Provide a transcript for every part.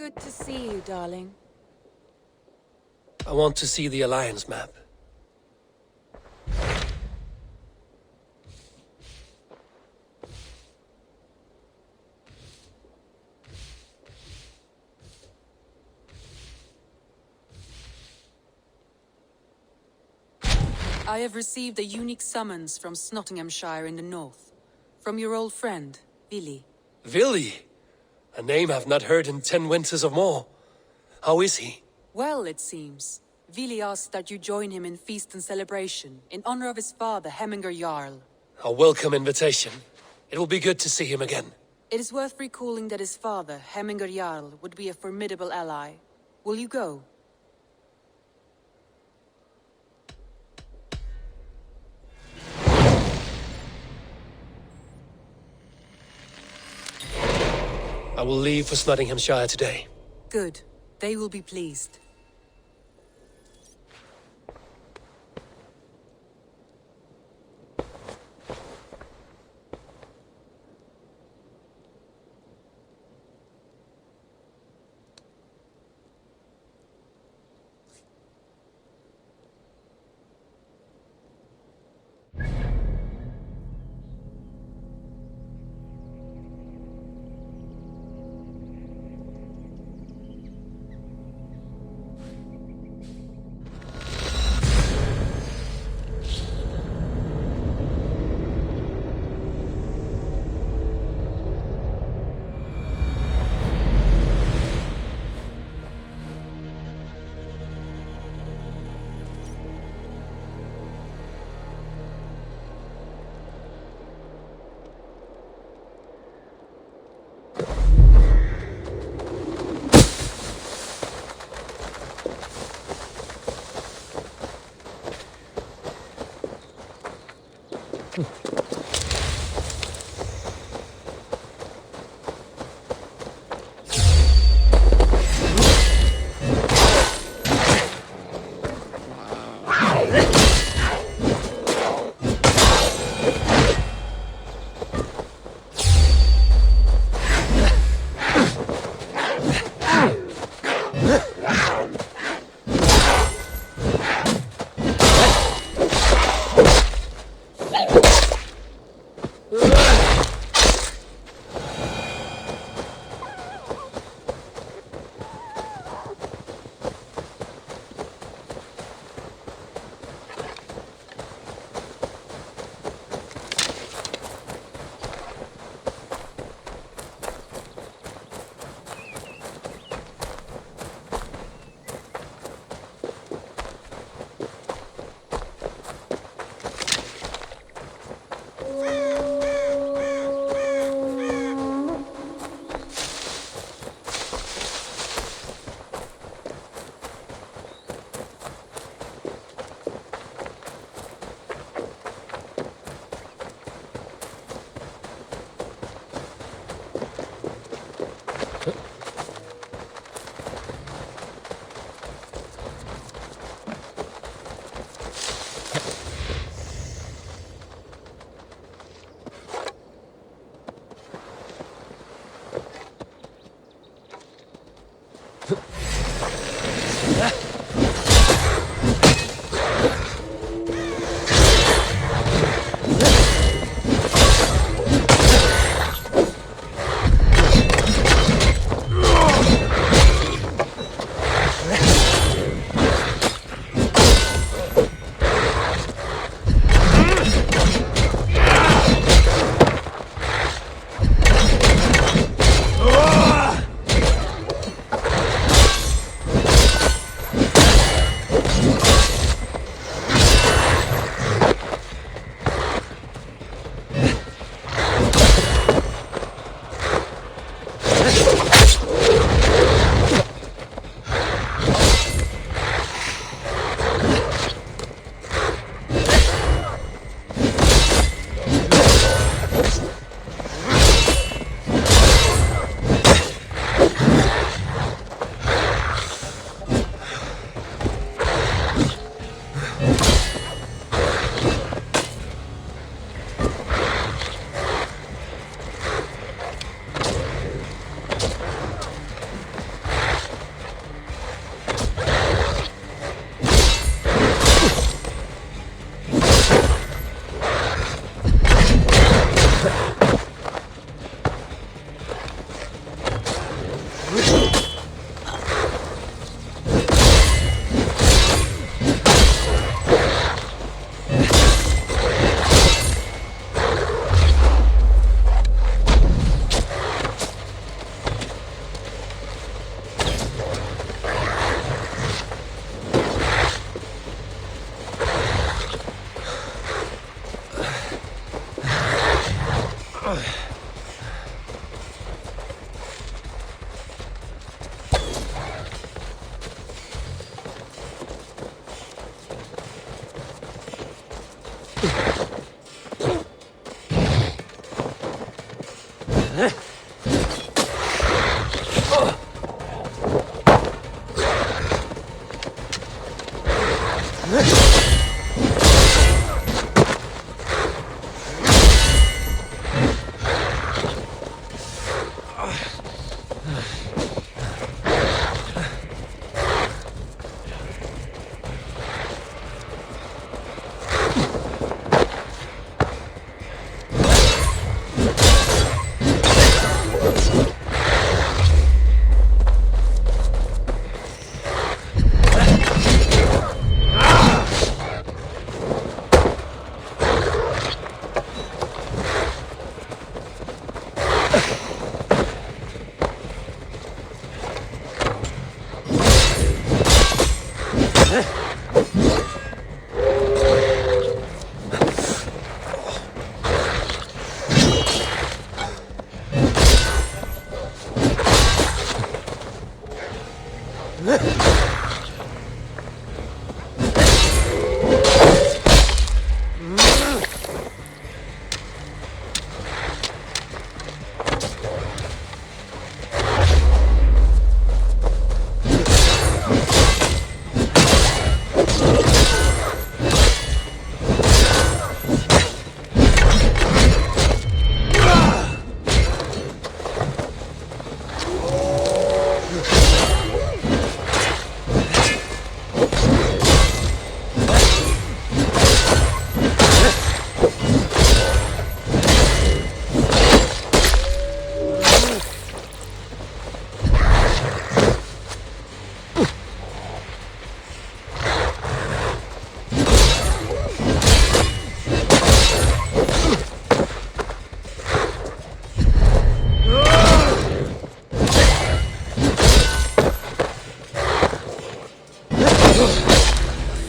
Good to see you, darling. I want to see the Alliance map. I have received a unique summons from Nottinghamshire in the north. From your old friend, Billy. Billy? A name I've not heard in 10 winters or more. How is he? Well, it seems. Vili asked that you join him in feast and celebration, in honor of his father, Hemminger Jarl. A welcome invitation. It will be good to see him again. It is worth recalling that his father, Hemminger Jarl, would be a formidable ally. Will you go? I will leave for Nottinghamshire today. Good. They will be pleased.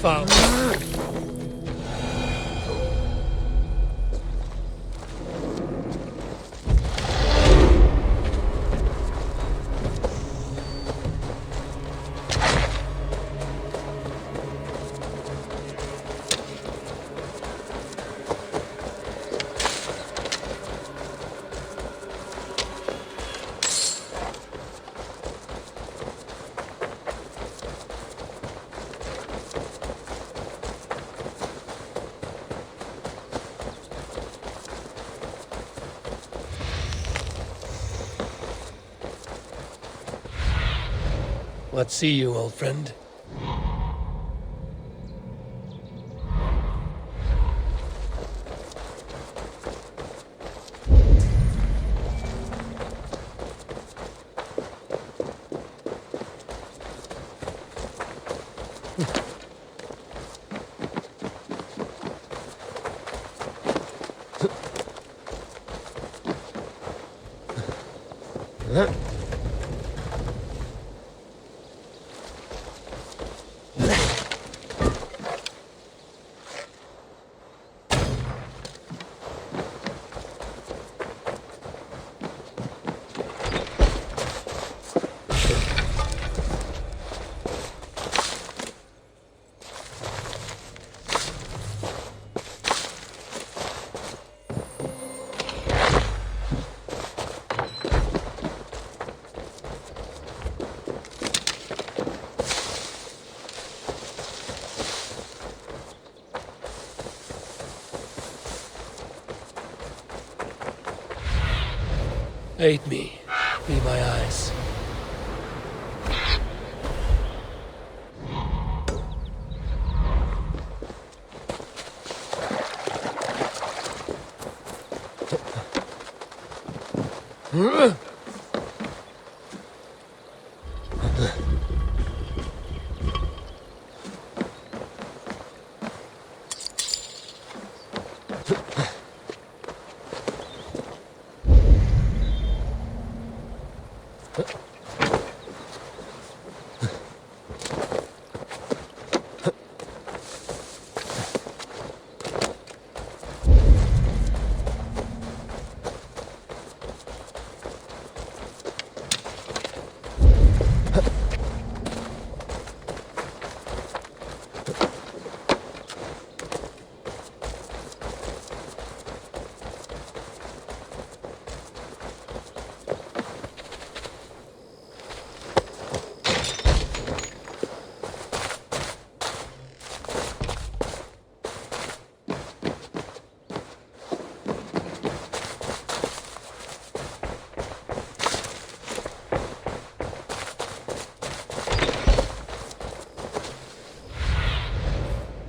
Foul. What see you, old friend? Aid me. Be my eyes.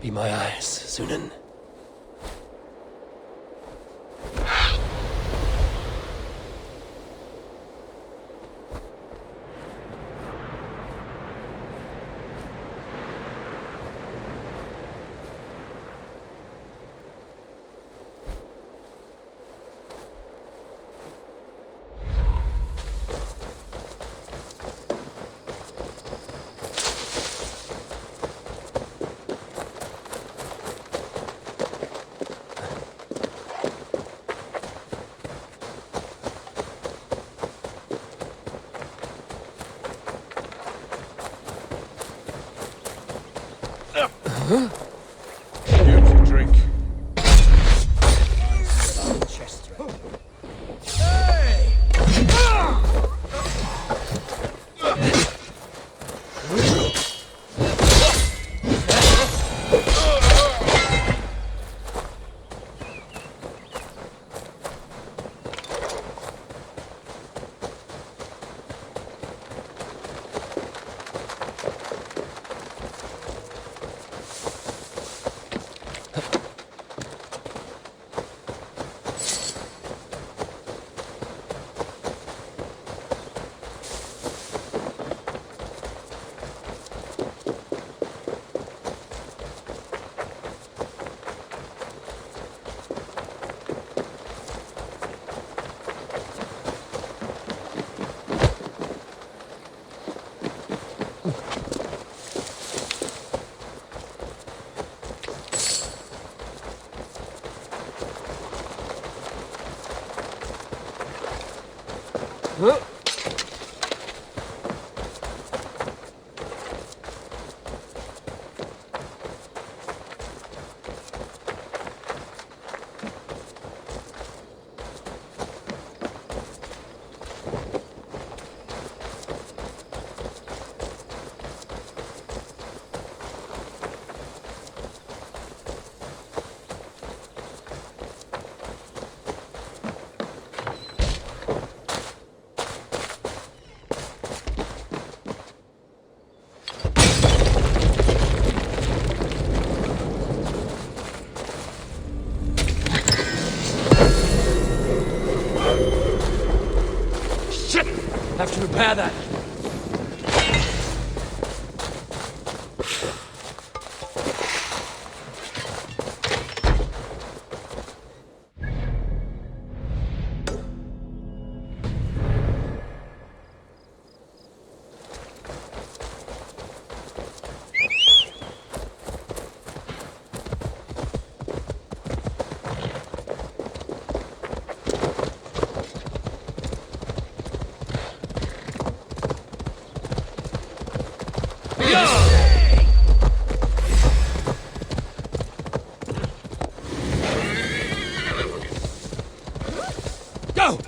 Be my eyes, Sunan. Here's your drink. Have to repair that. Go!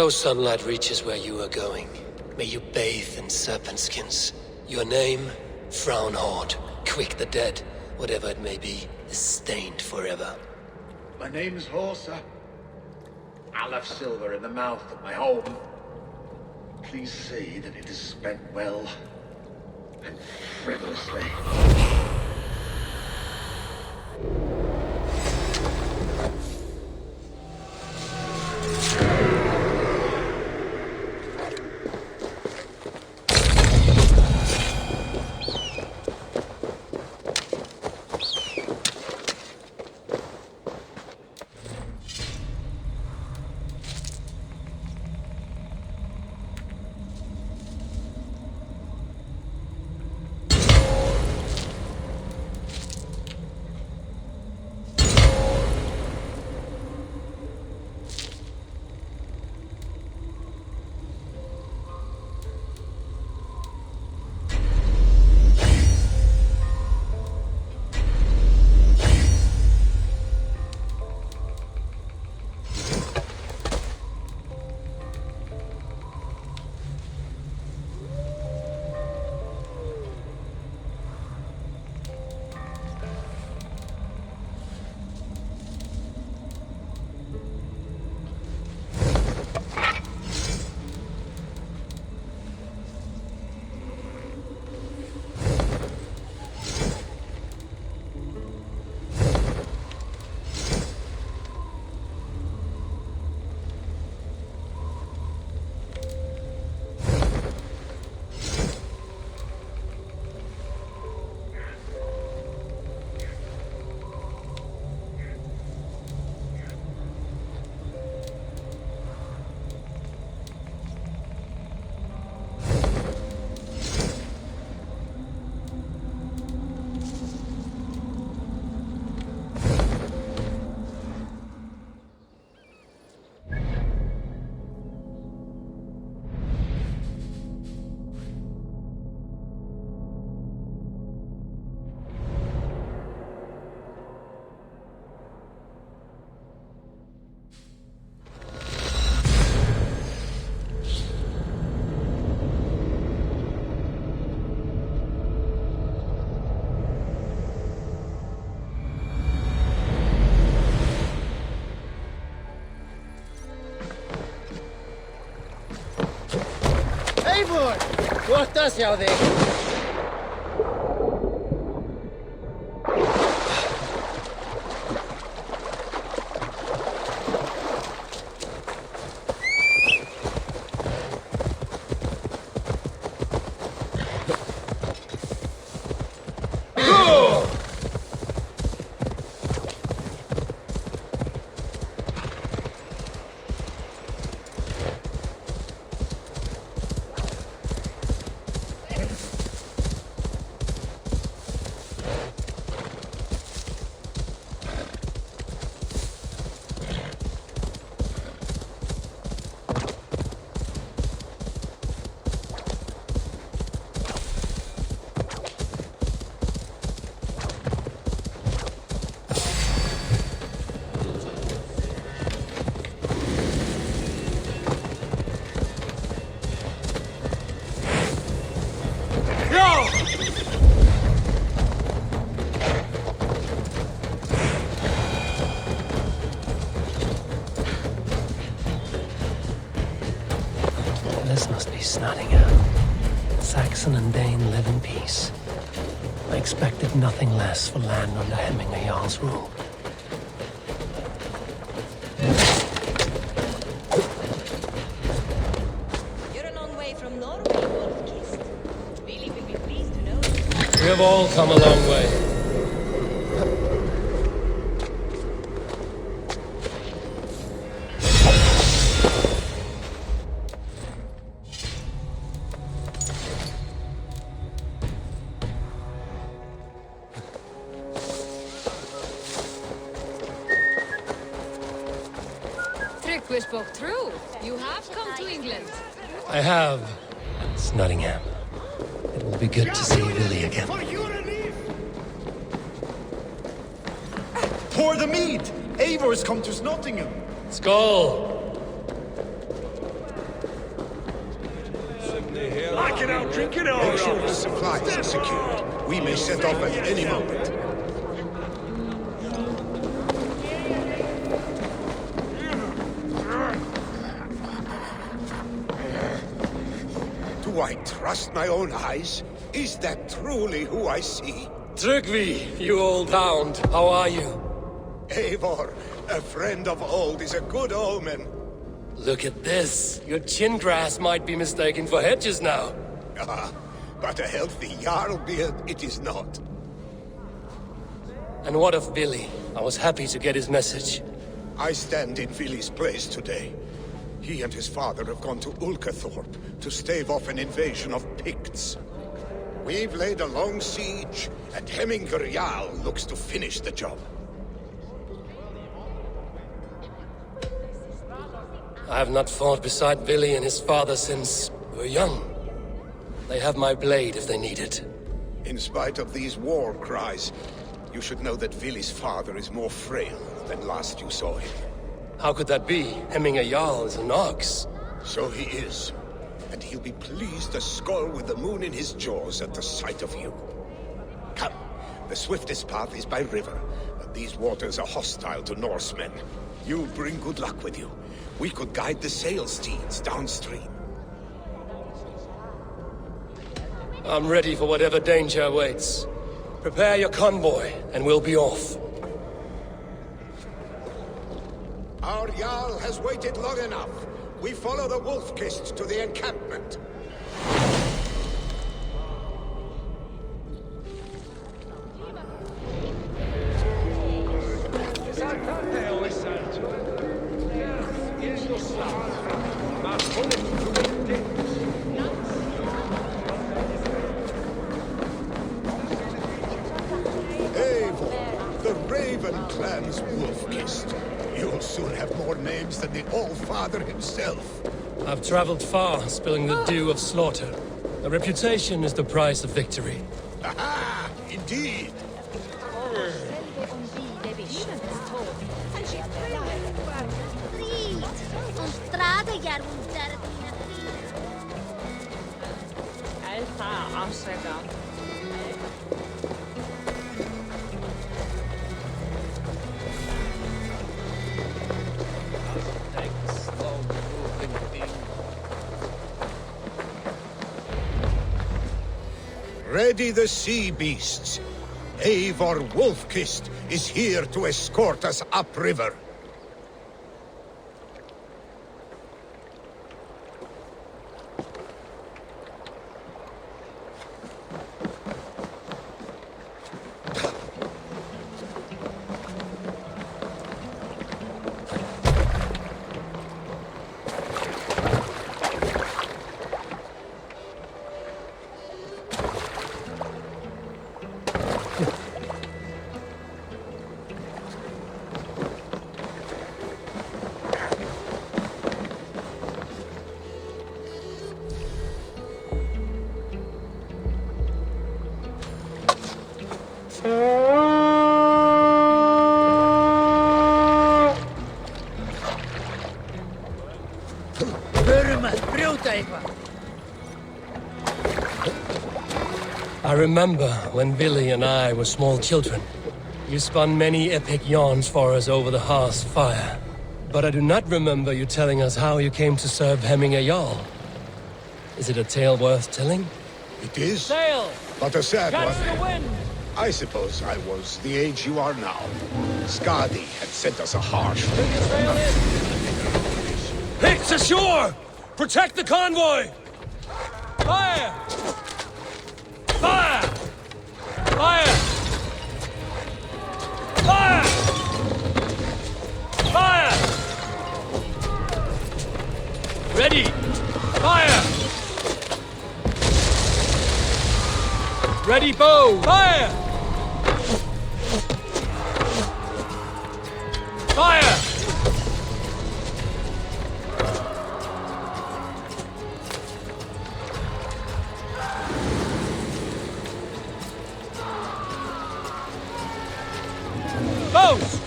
No sunlight reaches where you are going. May you bathe in serpent skins. Your name, Frown Horde, Quick the Dead, whatever it may be, is stained forever. My name is Horsa. I'll have silver in the mouth of my home. Please say that it is spent well and frivolously. Eivor! Gott að sjá þig! This must be Nottingham. Saxon and Dane live in peace. I expected nothing less for land under Hemminger Jarl's rule. You're a long way from Norway, Wolf-Kissed. Really will be pleased to know you. We have all come a long way. We spoke true. You have come to England. I have. It's Nottingham. It will be good to see Billy again. Pour the mead! Eivor's come to Nottingham. Skull! I can out drink it all. Make sure the supplies are secured. We may set off at any moment. Do I trust my own eyes? Is that truly who I see? Tryggvi, you old hound. How are you? Eivor, a friend of old is a good omen. Look at this. Your chin grass might be mistaken for hedges now. Ah, but a healthy Jarl beard it is not. And what of Billy? I was happy to get his message. I stand in Vili's place today. He and his father have gone to Ulkathorpe to stave off an invasion of Picts. We've laid a long siege, and Hemminger Jarl looks to finish the job. I have not fought beside Billy and his father since we were young. They have my blade if they need it. In spite of these war cries, you should know that Vili's father is more frail than last you saw him. How could that be? Hemminger Jarl is an ox. So he is. And he'll be pleased to skull with the moon in his jaws at the sight of you. Come, the swiftest path is by river, but these waters are hostile to Norsemen. You bring good luck with you. We could guide the sail steeds downstream. I'm ready for whatever danger awaits. Prepare your convoy, and we'll be off. Our Jarl has waited long enough. We follow the Wolf-Kissed to the encampment. Eivor, the Raven clan's Wolf-Kissed. You'll soon have more names than the All-Father himself. I've traveled far, spilling the dew of slaughter. A reputation is the price of victory. Aha! Indeed! Ready the sea beasts. Eivor Wolfkist is here to escort us upriver. I remember when Billy and I were small children. You spun many epic yarns for us over the hearth's fire. But I do not remember you telling us how you came to serve Hemminger Jarl. Is it a tale worth telling? It is, Sail! but a sad Catch one. the wind! I suppose I was the age you are now. Skadi had sent us a harsh... Sail in! Picks ashore! Protect the convoy! Fire! Fire! Fire! Fire! Fire! Ready! Fire! Ready, bow! Fire! Fire! Bows!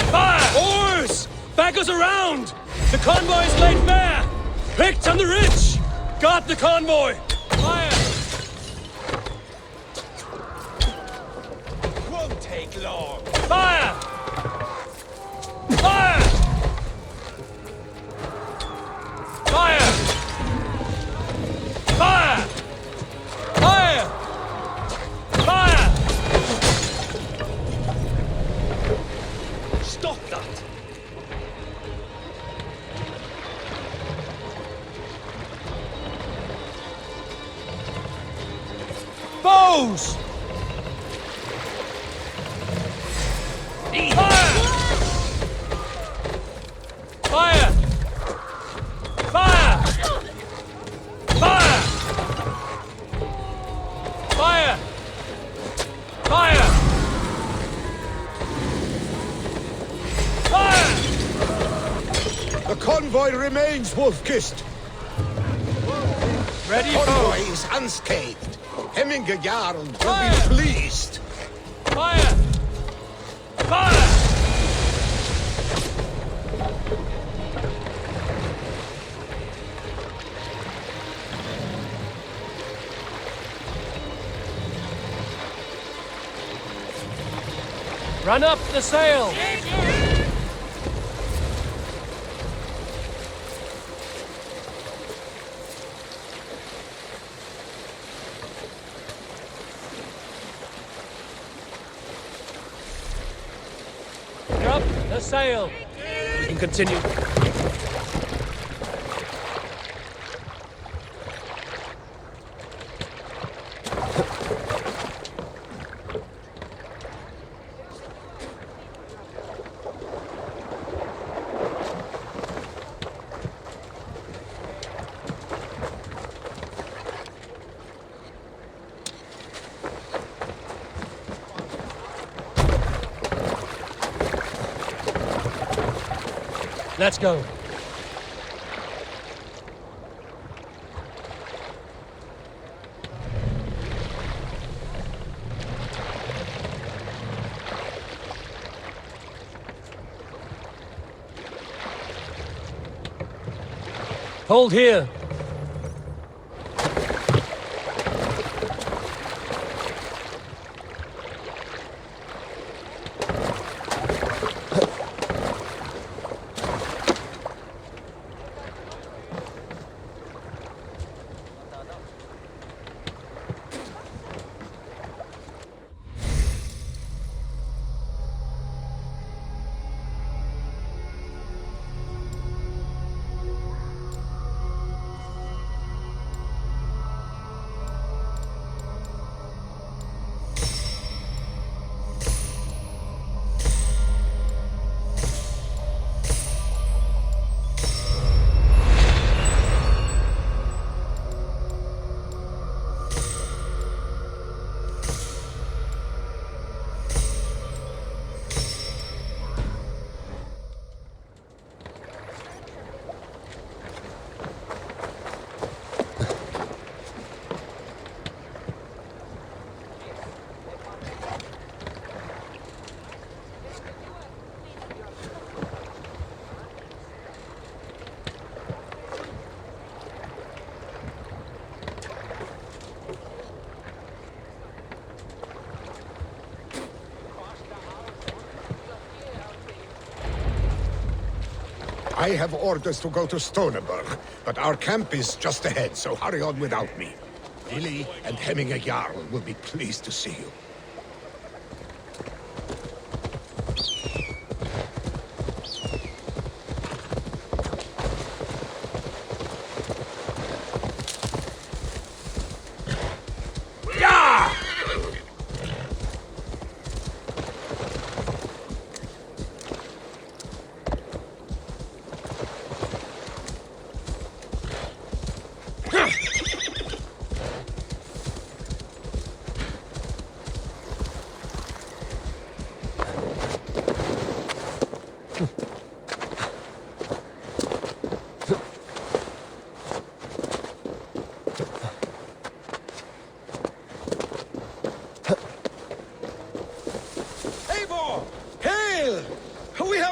Fire! Oars! Back us around! The convoy is laid bare! Picked on the ridge! Got the convoy! Fire! Won't take long. Fire! Fire! Fire! Fire! Fire! Fire! Stop that! Bows! Fire! Fire! Fire! Fire! Fire! Fire! Fire! The convoy remains, Wolfkist. Ready, Convoy bow! is unscathed. Hemminger Jarl will Fire! be pleased. Fire! Fire! Run up the sail! Drop the sail! We can continue. Let's go. Hold here. have orders to go to Stoneberg, but our camp is just ahead, so hurry on without me. Vili and Hemminger Jarl will be pleased to see you.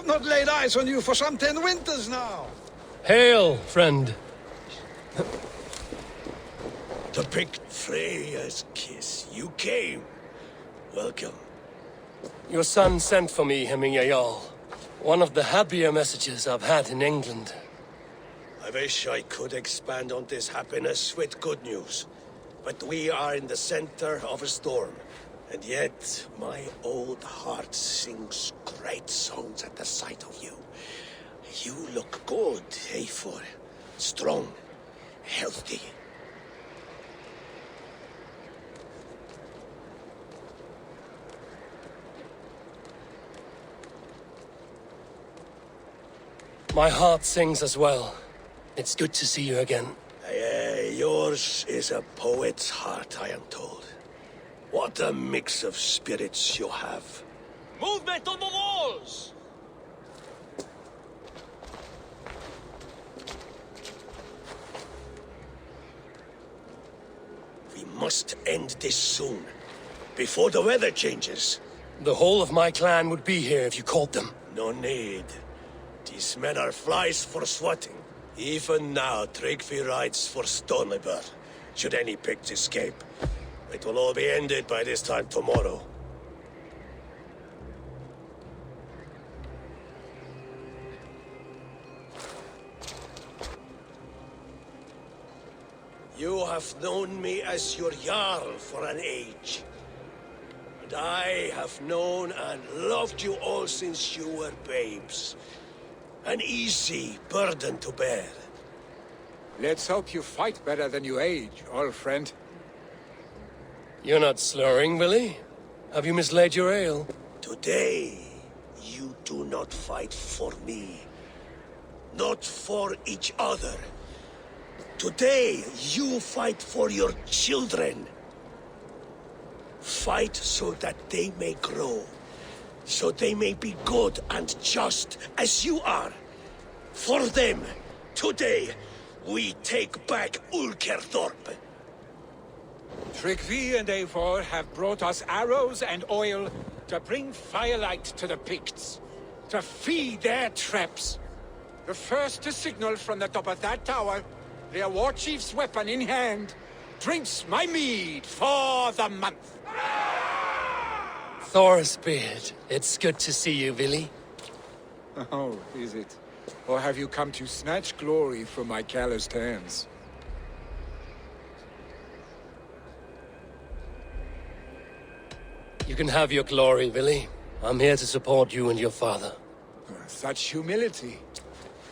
Not laid eyes on you for some 10 winters now. Hail, friend. To pick Freya's kiss. You came. Welcome. Your son sent for me, Hemminger Jarl. One of the happier messages I've had in England. I wish I could expand on this happiness with good news. But we are in the center of a storm. And yet, my old heart sings great songs at the sight of you. You look good, Eivor. Strong, healthy. My heart sings as well. It's good to see you again. Yours is a poet's heart, I am told. What a mix of spirits you have. Movement on the walls! We must end this soon, before the weather changes. The whole of my clan would be here if you called them. No need. These men are flies for swatting. Even now, Tryggvi rides for Stoneberg, should any Picts escape. It will all be ended by this time tomorrow. You have known me as your Jarl for an age. And I have known and loved you all since you were babes. An easy burden to bear. Let's hope you fight better than you age, old friend. You're not slurring, Willie? Have you mislaid your ale? Today, you do not fight for me. Not for each other. Today, you fight for your children. Fight so that they may grow. So they may be good and just as you are. For them, today, we take back Ulkerdorp. Tryggvi and Eivor have brought us arrows and oil to bring firelight to the Picts, to feed their traps. The first to signal from the top of that tower, their war chief's weapon in hand, drinks my mead for the month. Thor's beard. It's good to see you, Willie. Oh, is it? Or have you come to snatch glory from my calloused hands? You can have your glory, Willie. I'm here to support you and your father. Such humility.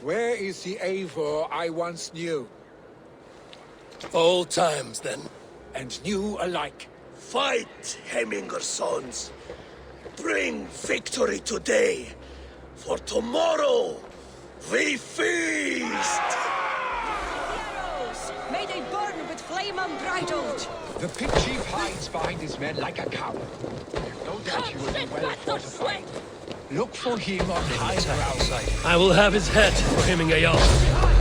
Where is the Eivor I once knew? Old times, then. And new alike. Fight, Hemminger sons. Bring victory today. For tomorrow, we feast! Heroes! May they burn with flame unbridled! The Pict chief hides behind his men like a coward. No doubt he will be well fortified. Look for him on the high ground. I will have his head for Hemminger Jarl.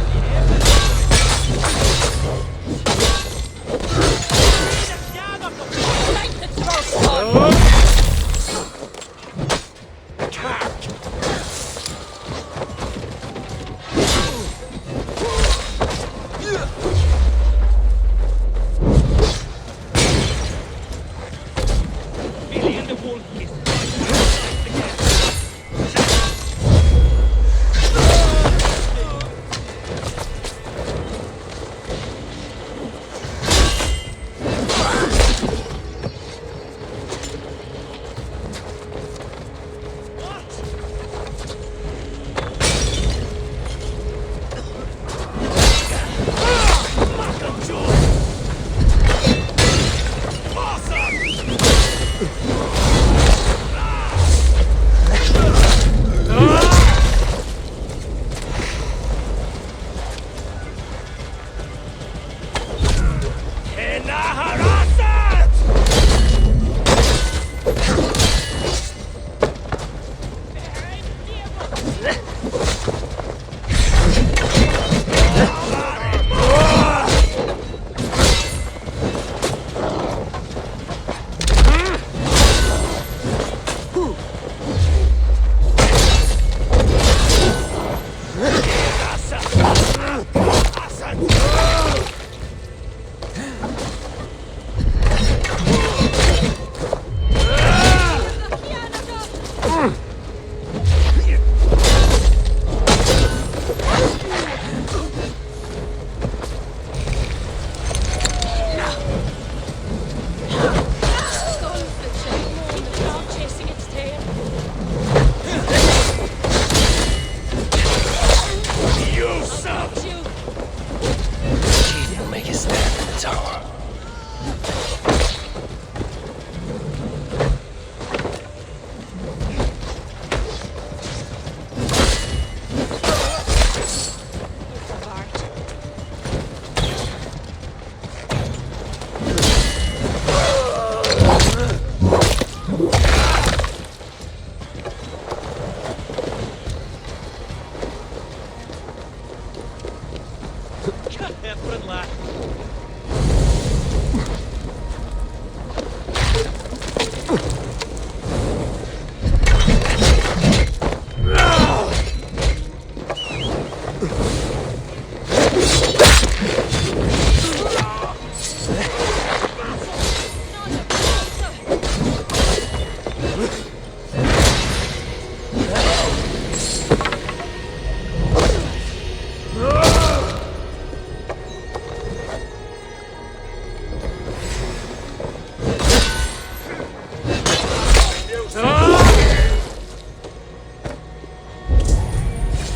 Efren lad.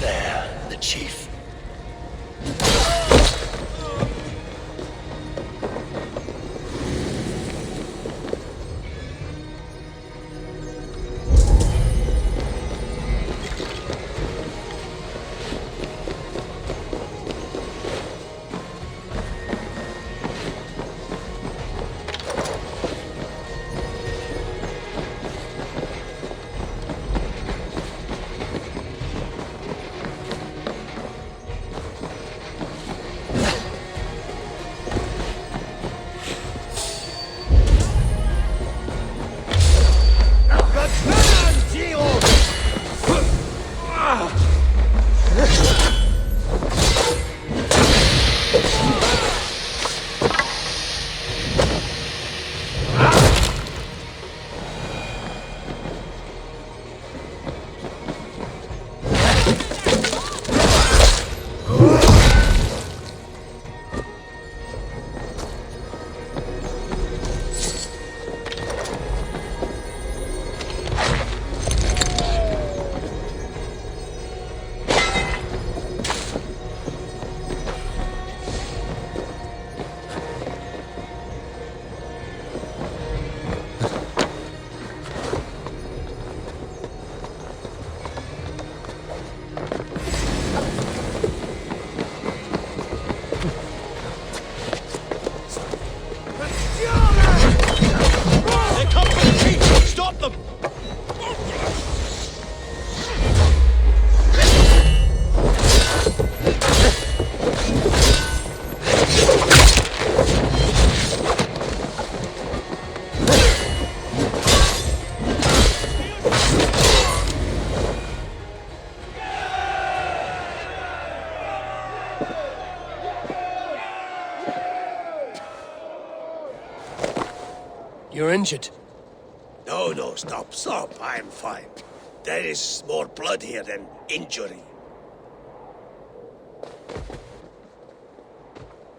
There, the chief. You're injured. No, stop. I'm fine. There is more blood here than injury.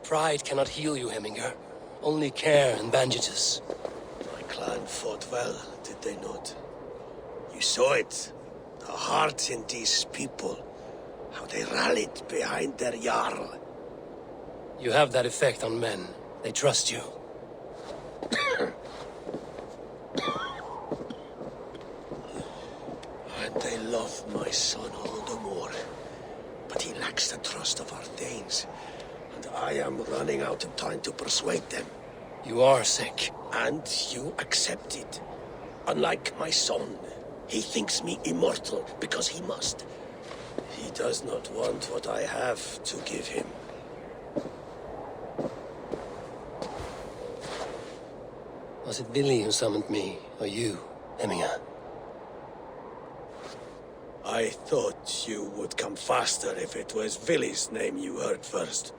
Pride cannot heal you, Heminger. Only care and bandages. My clan fought well, did they not? You saw it. The heart in these people. How they rallied behind their Jarl. You have that effect on men. They trust you. And they love my son all the more. But he lacks the trust of our Danes. And I am running out of time to persuade them. You are sick. And you accept it. Unlike my son, he thinks me immortal because he must. He does not want what I have to give him. Was it Billy who summoned me, or you, Heminger? I thought you would come faster if it was Villy's name you heard first.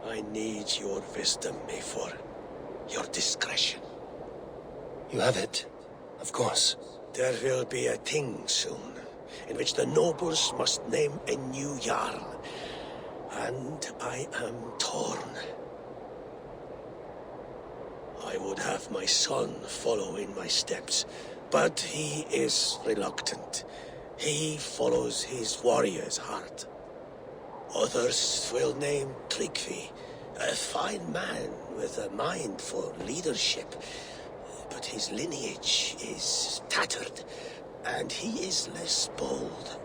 I need your wisdom, Mayfor. Your discretion. You have it, of course. There will be a thing soon, in which the nobles must name a new Jarl. And I am torn. I would have my son follow in my steps, but he is reluctant. He follows his warrior's heart. Others will name Tryggvi, a fine man with a mind for leadership. But his lineage is tattered, and he is less bold.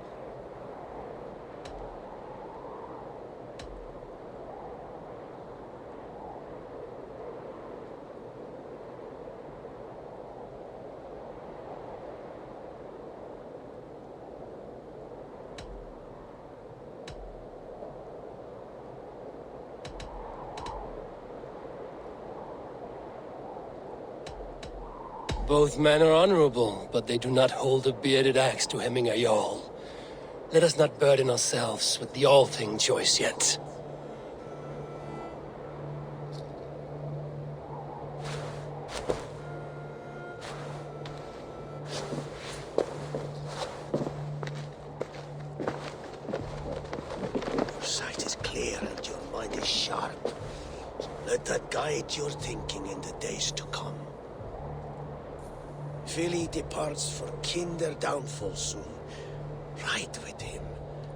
Both men are honorable, but they do not hold a bearded axe to Hemminger Jarl. Let us not burden ourselves with the all-thing choice yet. Your sight is clear and your mind is sharp. Let that guide your thinking in the days to come. Vili departs for kinder downfall soon. Ride with him,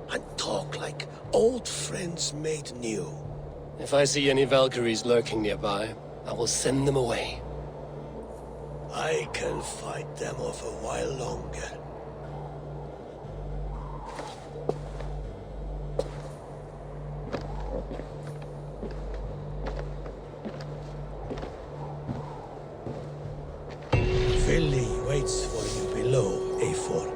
and talk like old friends made new. If I see any Valkyries lurking nearby, I will send them away. I can fight them off a while longer. Vili waits for you below, A4.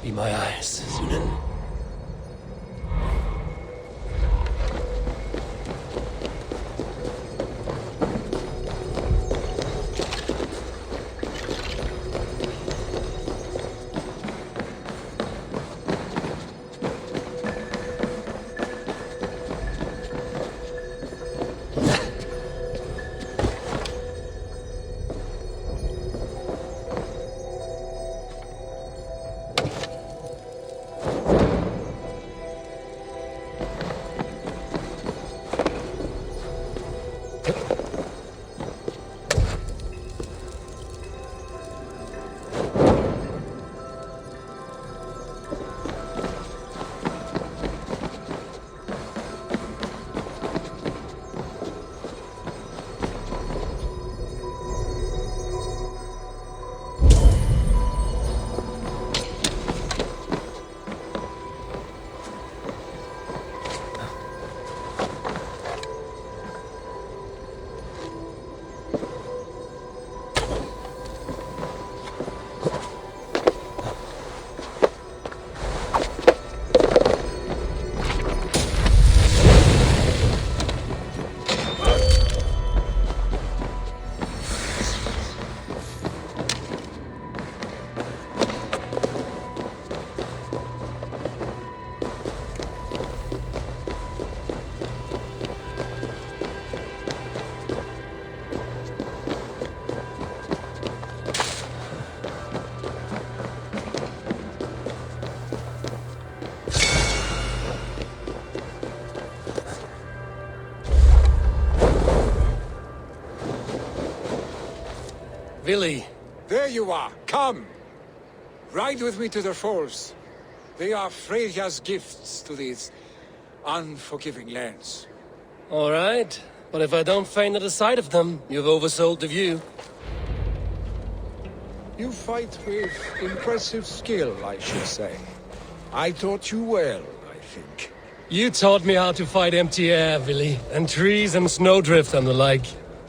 Be my eyes, Sunan. Willy. There you are. Come. Ride with me to the falls. They are Freya's gifts to these unforgiving lands. All right. But if I don't faint at the sight of them, you've oversold the view. You fight with impressive skill, I should say. I taught you well, I think. You taught me how to fight empty air, Willy, and trees and snowdrift and the like.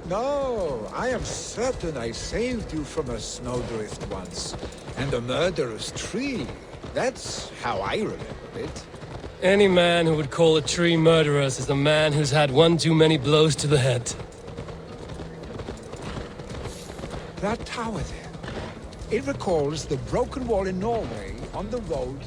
No, I am certain I saved you from a snowdrift once, and a murderous tree. That's how I remember it. Any man who would call a tree murderous is a man who's had one too many blows to the head. That tower there, it recalls the broken wall in Norway on the road.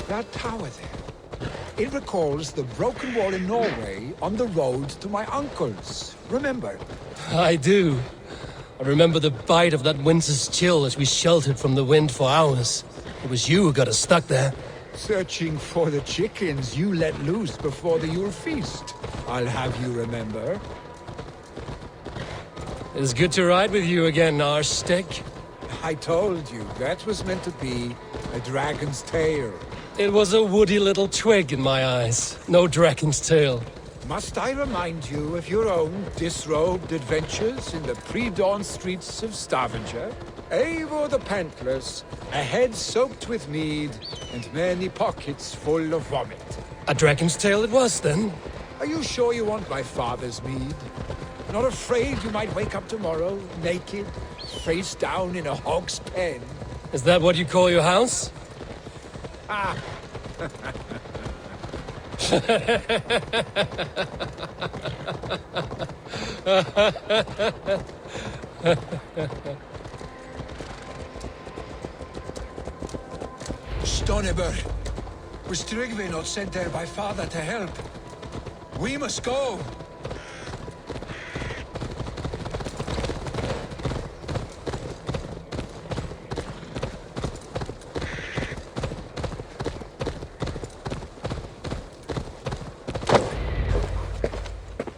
That tower there, it recalls the broken wall in Norway on the road to my uncle's. Remember? I do. I remember the bite of that winter's chill as we sheltered from the wind for hours. It was you who got us stuck there. Searching for the chickens you let loose before the Yule feast. I'll have you remember. It's good to ride with you again, Arstick. I told you, that was meant to be a dragon's tail. It was a woody little twig in my eyes. No dragon's tail. Must I remind you of your own disrobed adventures in the pre-dawn streets of Stavanger? Eivor the Pantless, a head soaked with mead, and many pockets full of vomit. A dragon's tail it was, then? Are you sure you want my father's mead? Not afraid you might wake up tomorrow, naked, face down in a hog's pen? Is that what you call your house? Ah! Stonebur, was Tryggvi not sent there by father to help? We must go!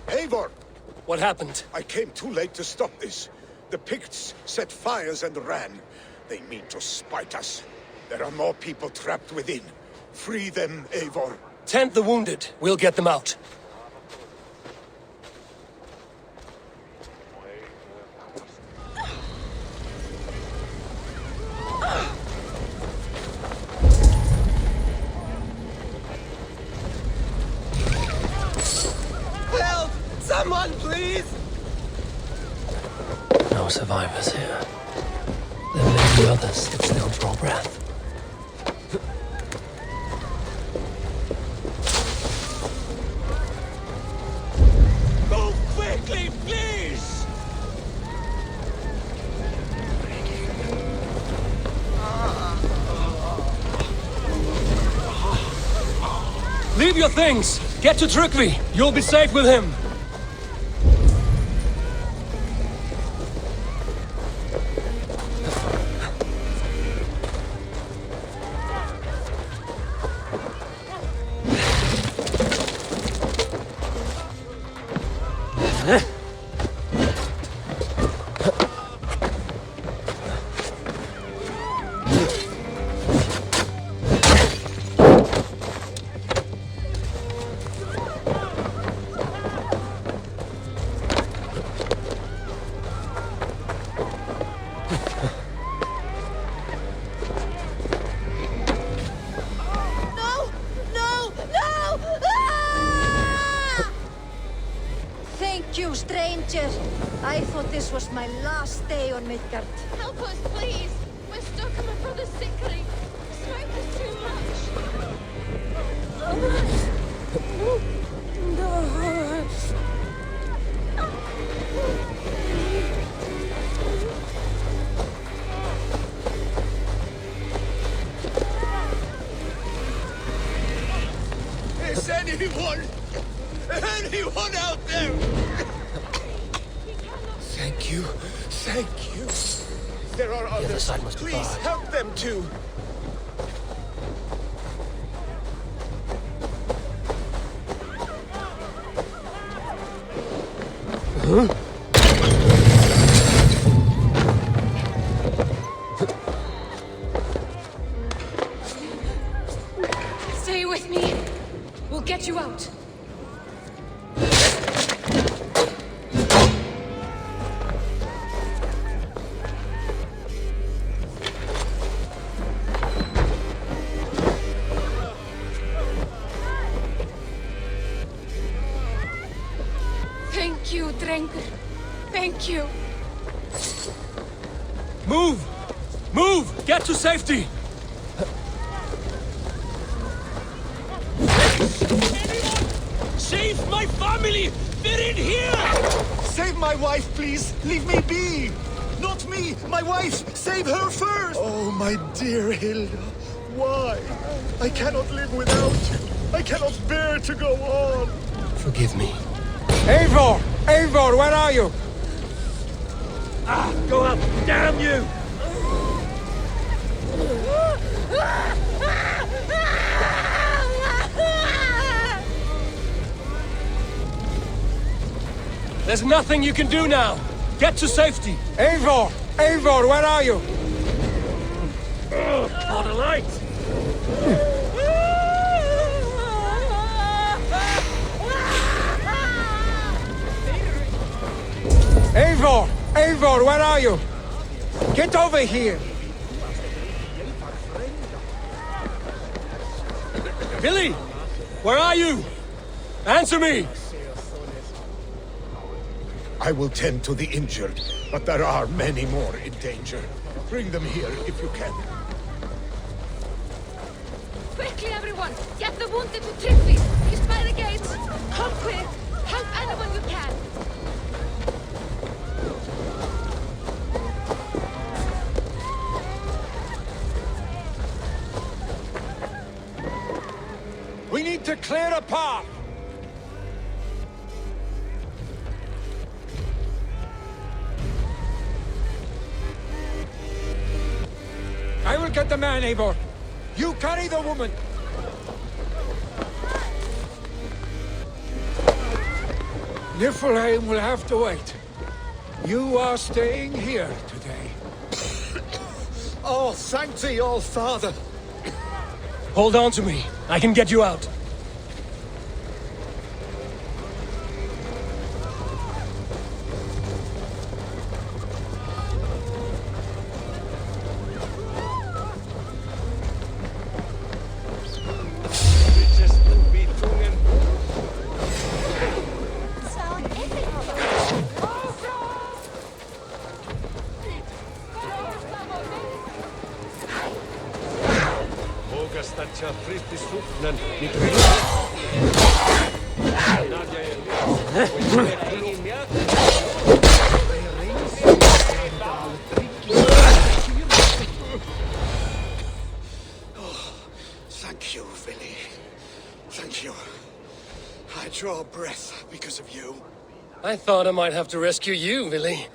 Eivor! What happened? I came too late to stop this. The Picts set fires and ran. They mean to spite us. There are more people trapped within. Free them, Eivor. Tend the wounded. We'll get them out. Help! Someone, please! No survivors here. There may be others that still draw breath. Leave your things! Get to Tryggvi! You'll be safe with him! Thank you, stranger. I thought this was my last day on Midgard. Help us, please! We're stuck and my brother's sickly. Smoke is too much. Is anyone out there? Thank you. Thank you. There are others. The other side must be Please barred. help them too. Huh? Stay with me. We'll get you out. Thank you, Drengur. Thank you. Move! Move! Get to safety! Save my family! They're in here! Save my wife, please! Leave me be! Not me! My wife! Save her first! Oh, my dear Hilda. Why? I cannot live without you. I cannot bear to go on. Forgive me. Eivor! Eivor, where are you? Ah, go up! Damn you! There's nothing you can do now! Get to safety! Eivor! Eivor, where are you? For the light! Eivor! Eivor, where are you? Get over here! Billy! Where are you? Answer me! I will tend to the injured, but there are many more in danger. Bring them here if you can. Quickly, everyone! Get the wounded to Tryggvi! He's by the gates! Come quick! Help anyone you can! We need to clear a path! I will get the man, Eivor. You carry the woman. Niflheim will have to wait. You are staying here today. Oh, thank thee, all Father. Hold on to me. I can get you out. Thank you, Billy. Thank you. draw breath because of you. I thought I might have to rescue you, Willy.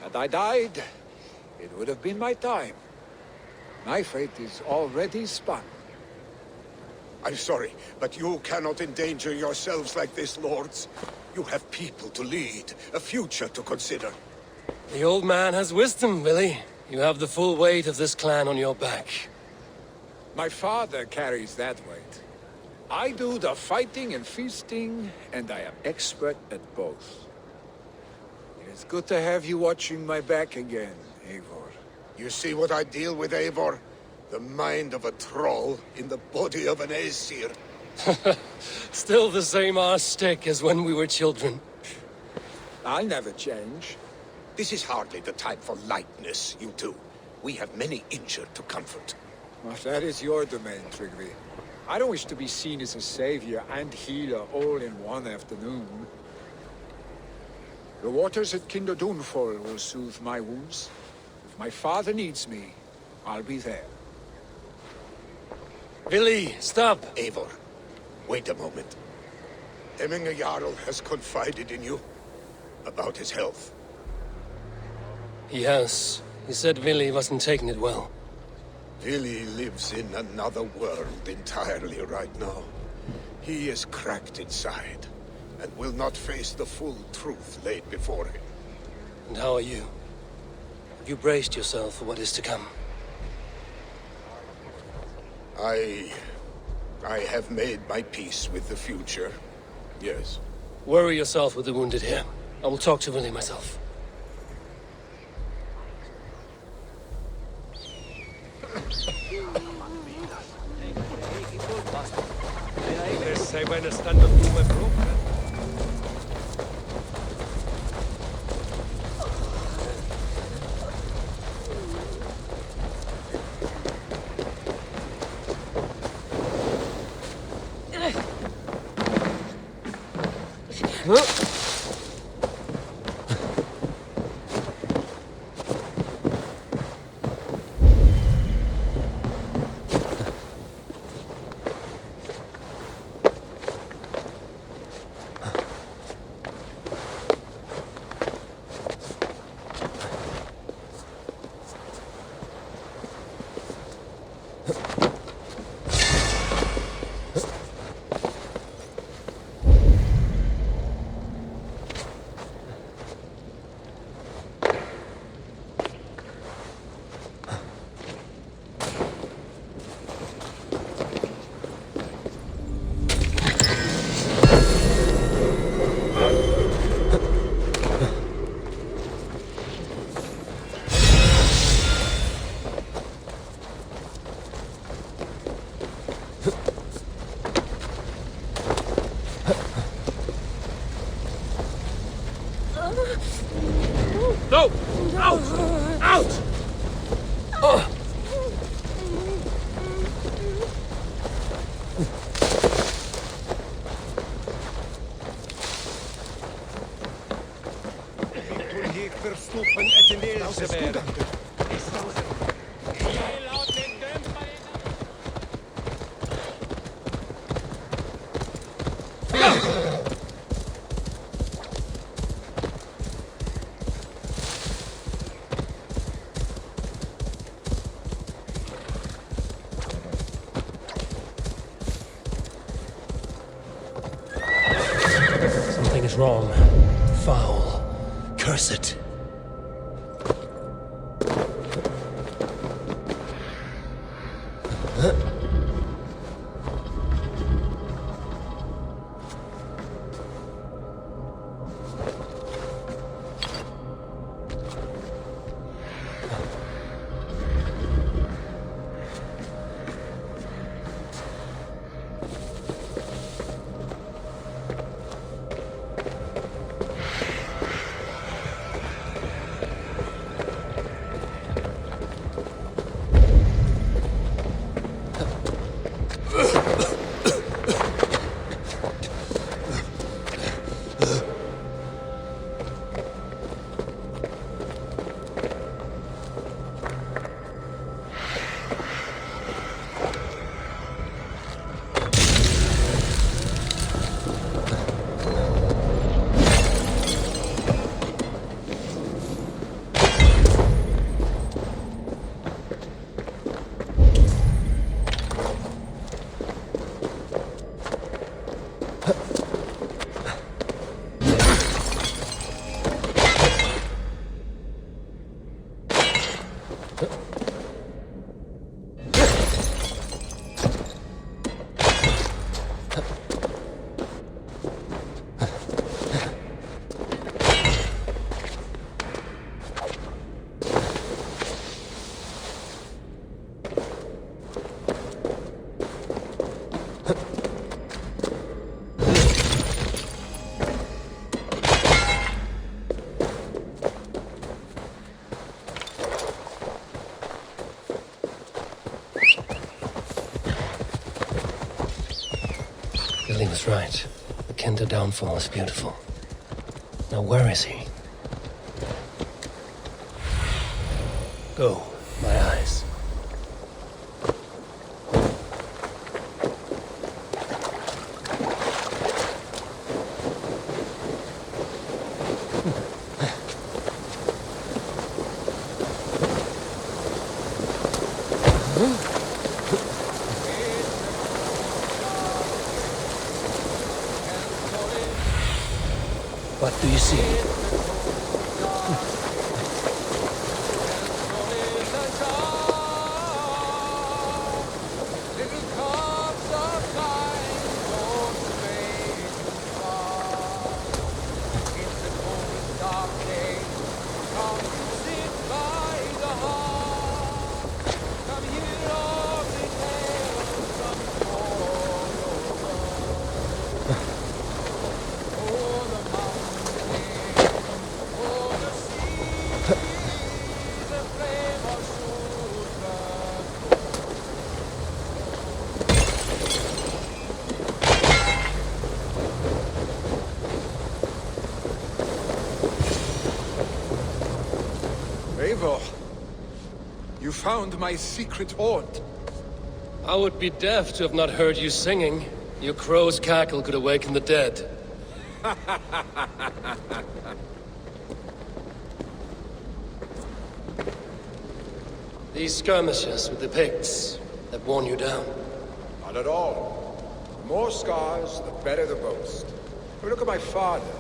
Had I died, it would have been my time. My fate is already spun. I'm sorry, but you cannot endanger yourselves like this, lords. You have people to lead, a future to consider. The old man has wisdom, Willy. You have the full weight of this clan on your back. My father carries that weight. I do the fighting and feasting, and I am expert at both. It is good to have you watching my back again, Eivor. You see what I deal with, Eivor? The mind of a troll in the body of an Aesir. Still the same arse stick as when we were children. I'll never change. This is hardly the time for lightness, you two. We have many injured to comfort. Well, that is your domain, Tryggvi. I don't wish to be seen as a savior and healer all in one afternoon. The waters at Kinderdunfall will soothe my wounds. If my father needs me, I'll be there. Willy, stop! Eivor, wait a moment. Hemminger Jarl has confided in you about his health. He has. He said Willy wasn't taking it well. Willy lives in another world entirely right now. He is cracked inside, and will not face the full truth laid before him. And how are you? Have you braced yourself for what is to come? I have made my peace with the future, yes. Worry yourself with the wounded here. I will talk to Willy myself. Sei meine Standardblume Brook. No! Out! Out! Something is wrong. Foul. Curse it. was right. The Kinder downfall is beautiful. Now where is he? Go, my eyes. What do you see? Eivor, you found my secret haunt. I would be deaf to have not heard you singing. Your crow's cackle could awaken the dead. These skirmishes with the Picts have worn you down. Not at all. The more scars, the better the boast. But look at my father.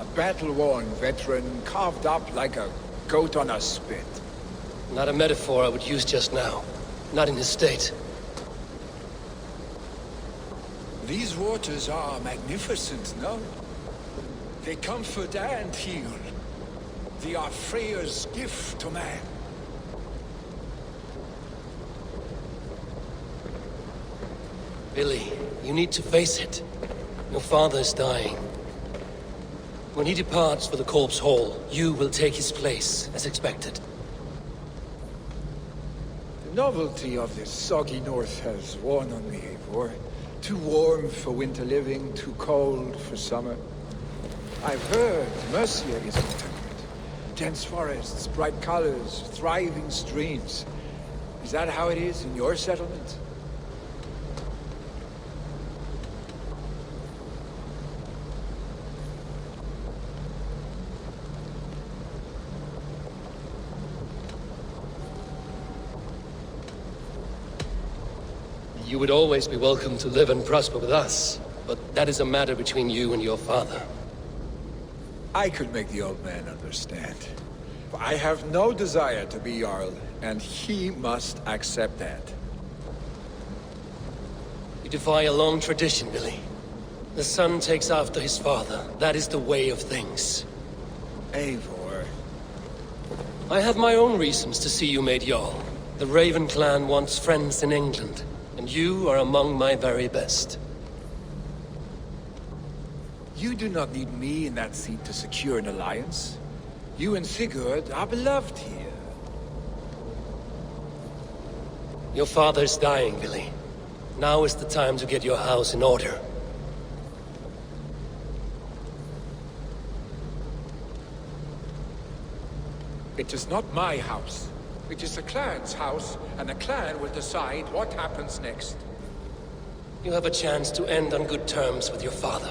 A battle-worn veteran, carved up like a goat on a spit. Not a metaphor I would use just now. Not in his state. These waters are magnificent, no? They comfort and heal. They are Freya's gift to man. Billy, you need to face it. Your father is dying. When he departs for the Corpse Hall, you will take his place, as expected. The novelty of this soggy north has worn on me, Eivor. Too warm for winter living, too cold for summer. I've heard Mercia is contentment. Dense forests, bright colors, thriving streams. Is that how it is in your settlement? You would always be welcome to live and prosper with us, but that is a matter between you and your father. I could make the old man understand. I have no desire to be Jarl, and he must accept that. You defy a long tradition, Billy. The son takes after his father. That is the way of things. Eivor. I have my own reasons to see you made Jarl. The Raven clan wants friends in England, and you are among my very best. You do not need me in that seat to secure an alliance. You and Sigurd are beloved here. Your father is dying, Billy. Now is the time to get your house in order. It is not my house. It is the clan's house, and the clan will decide what happens next. You have a chance to end on good terms with your father.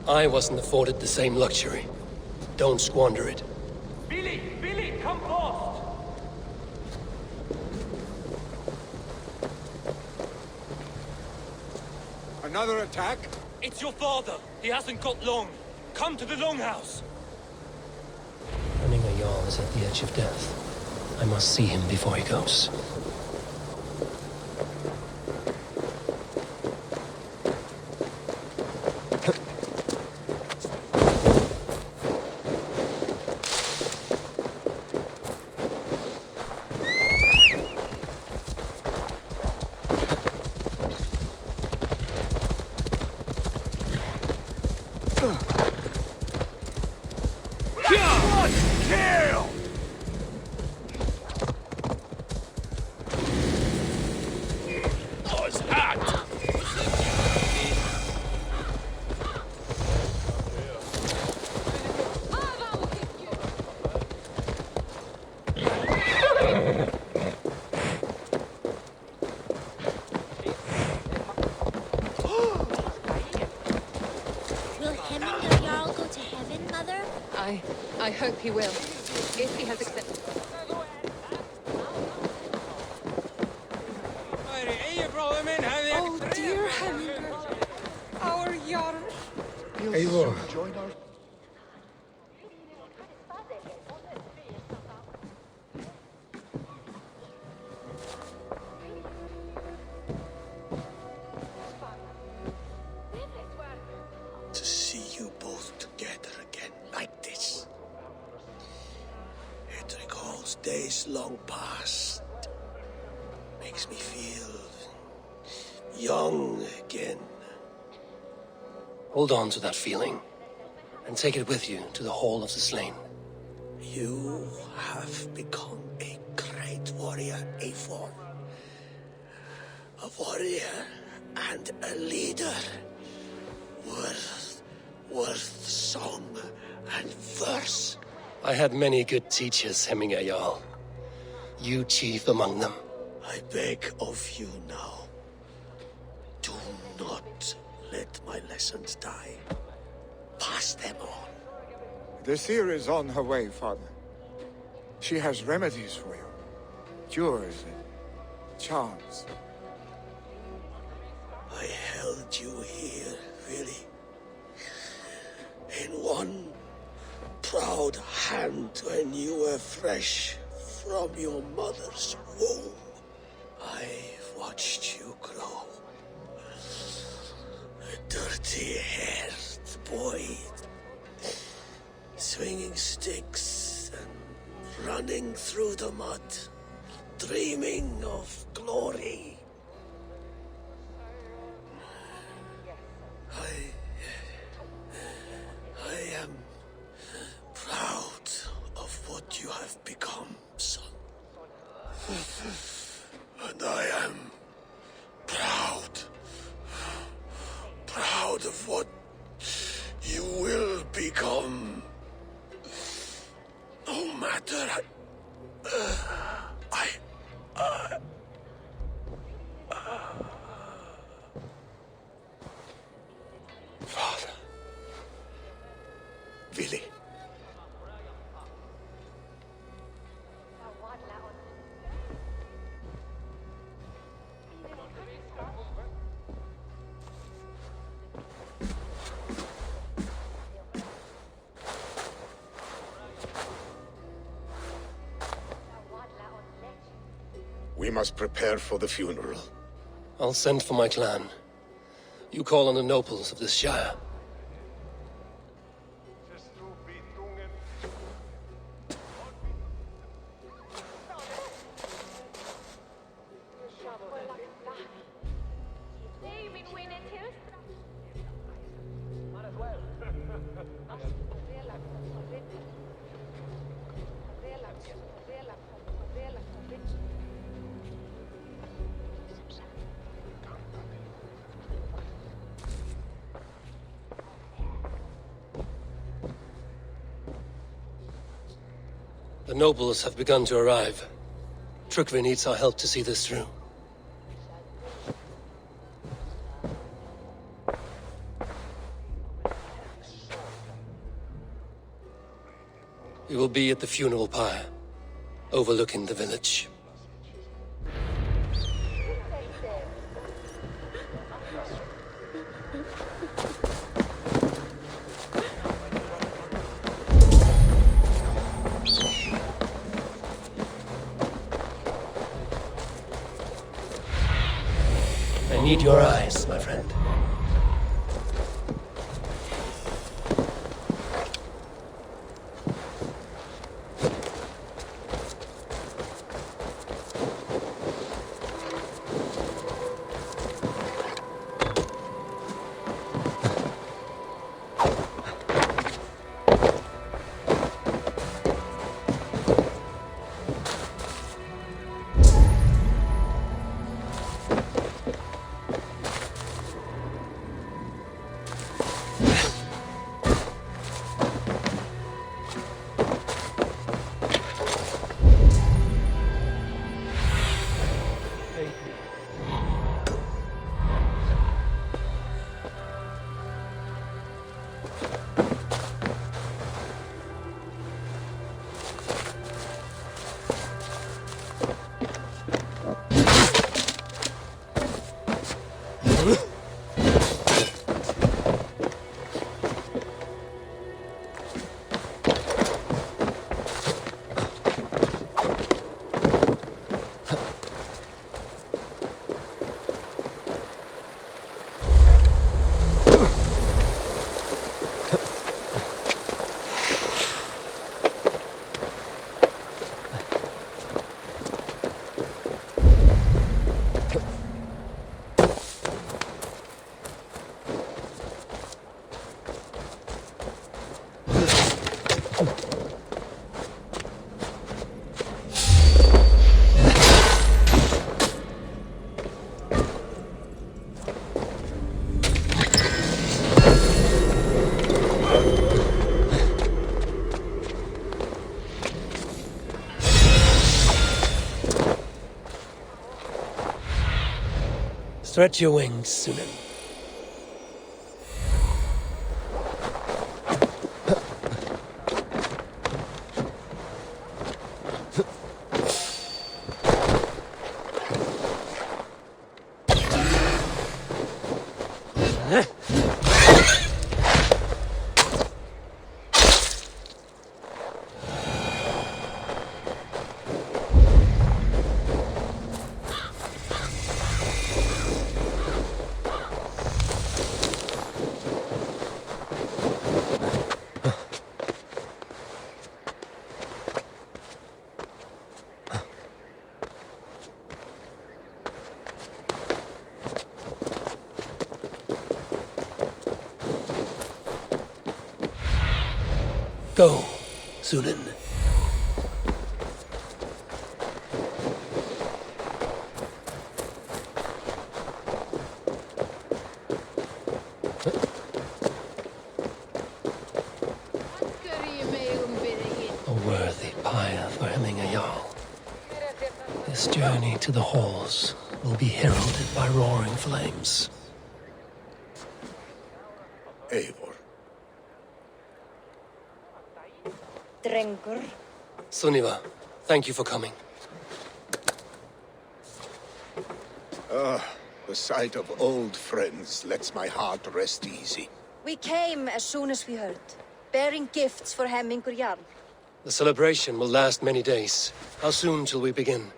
I wasn't afforded the same luxury. Don't squander it. Billy! Billy, come fast! Another attack? It's your father. He hasn't got long. Come to the Longhouse. Running a Jarl is at the edge of death. I must see him before he goes. hope he will. If he has accepted. Oh, dear Heminger. Our Jarl. Eivor. To see you both together again like this. It recalls days long past. Makes me feel young again. Hold on to that feeling, and take it with you to the Hall of the Slain. You have become a great warrior, Eivor. A warrior and a leader. Worth song and verse. I had many good teachers, Heminger Jarl. You chief among them. I beg of you now. Do not let my lessons die. Pass them on. The seer is on her way, Father. She has remedies for you. Cures and charms. I held you here, really. In one proud hand when you were fresh from your mother's womb. I've watched you grow. A dirty-haired boy, swinging sticks and running through the mud, dreaming of glory. I am proud of what you have become, son. And I am proud of what you will become. No matter Father. Vili. We must prepare for the funeral. I'll send for my clan. You call on the nobles of this shire. The nobles have begun to arrive. Trukvi needs our help to see this through. We will be at the funeral pyre, overlooking the village. I need your eyes, my friend. Stretch your wings, Sunan. Go, Sunan. A worthy pyre for hemming a Jarl. This journey to the halls will be heralded by roaring flames. Eivor. Drengur. Sunniva, thank you for coming. The sight of old friends lets my heart rest easy. We came as soon as we heard, bearing gifts for Hemmingur Jarl. The celebration will last many days. How soon shall we begin?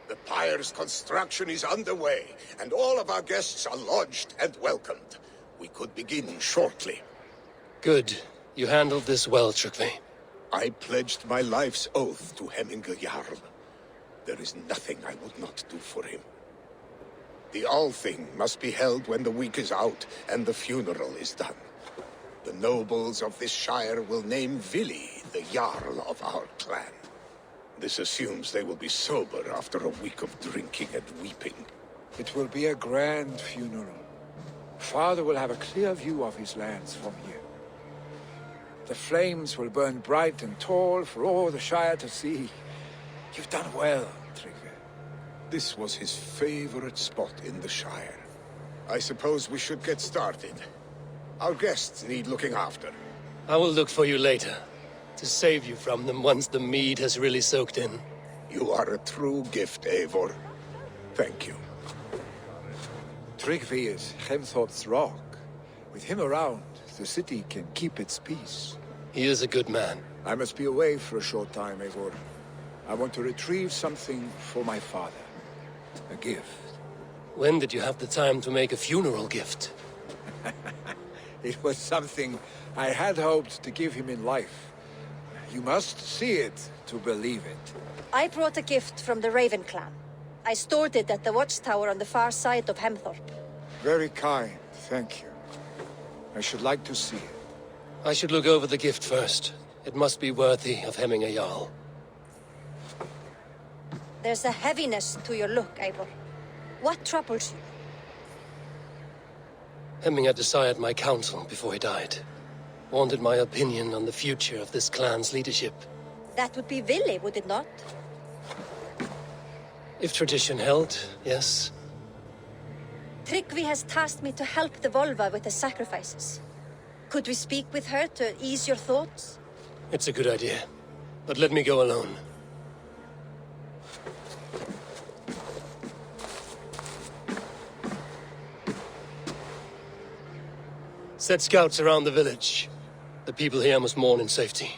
The pyre's construction is underway, and all of our guests are lodged and welcomed. We could begin shortly. Good. You handled this well, Tryggvi. I pledged my life's oath to Hemmingur Jarl. There is nothing I would not do for him. The Althing must be held when the week is out and the funeral is done. The nobles of this shire will name Vili the Jarl of our clan. This assumes they will be sober after a week of drinking and weeping. It will be a grand funeral. Father will have a clear view of his lands from here. The flames will burn bright and tall for all the Shire to see. You've done well, Tryggvi. This was his favorite spot in the Shire. I suppose we should get started. Our guests need looking after. I will look for you later, to save you from them once the mead has really soaked in. You are a true gift, Eivor. Thank you. Tryggvi is Hemthorpe's rock. With him around, the city can keep its peace. He is a good man. I must be away for a short time, Eivor. I want to retrieve something for my father. A gift. When did you have the time to make a funeral gift? It was something I had hoped to give him in life. You must see it to believe it. I brought a gift from the Raven clan. I stored it at the watchtower on the far side of Hemthorpe. Very kind, thank you. I should like to see it. I should look over the gift first. It must be worthy of hemming a Jarl. There's a heaviness to your look, Eivor. What troubles you? Hemming had desired my counsel before he died. Wanted my opinion on the future of this clan's leadership. That would be Vili, would it not? If tradition held, yes. Tryggvi has tasked me to help the Volva with the sacrifices. Could we speak with her to ease your thoughts? It's a good idea. But let me go alone. Set scouts around the village. The people here must mourn in safety.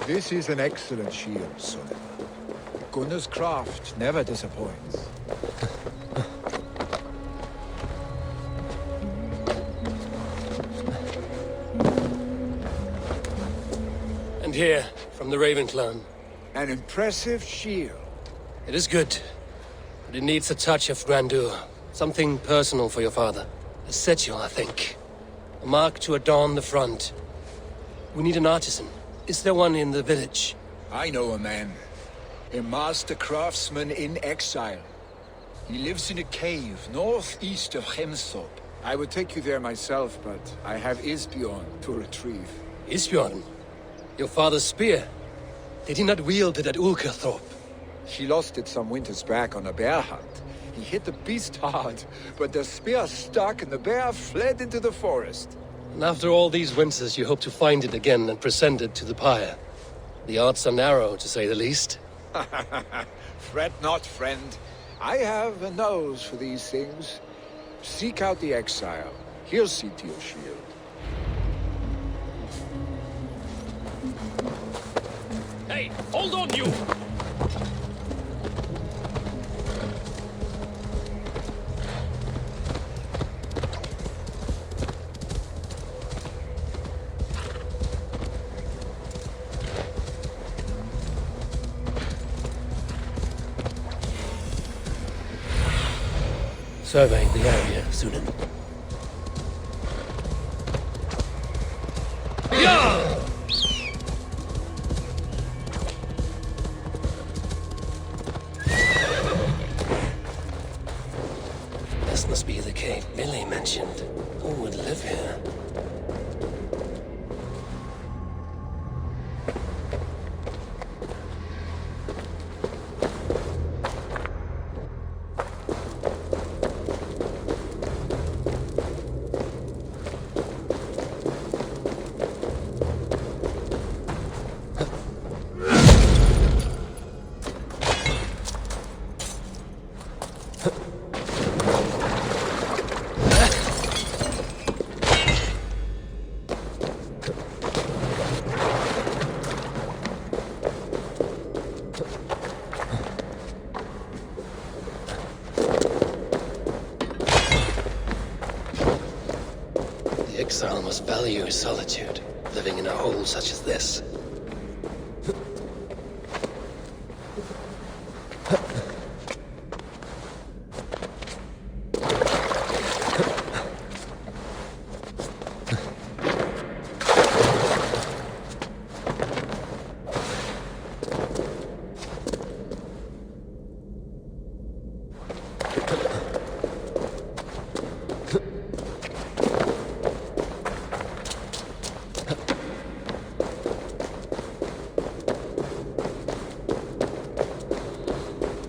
This is an excellent shield, Sullivan. Gunnar's craft never disappoints. And here, from the Raven clan. An impressive shield. It is good, but it needs a touch of grandeur. Something personal for your father. A sigil, I think. A mark to adorn the front. We need an artisan. Is there one in the village? I know a man. A master craftsman in exile. He lives in a cave northeast of Hemsop. I would take you there myself, but I have Isbjorn to retrieve. Isbjorn? Your father's spear? Did he not wield it at Ulkerthorpe? He lost it some winters back on a bear hunt. He hit the beast hard, but the spear stuck and the bear fled into the forest. And after all these winters, you hope to find it again and present it to the pyre. The odds are narrow, to say the least. Fret not, friend. I have a nose for these things. Seek out the exile. He'll see to your shield. Hey, hold on, you! Surveying the area, Sunan. This must be the cave Billy mentioned. Who would live here? Exile must value his solitude, living in a hole such as this.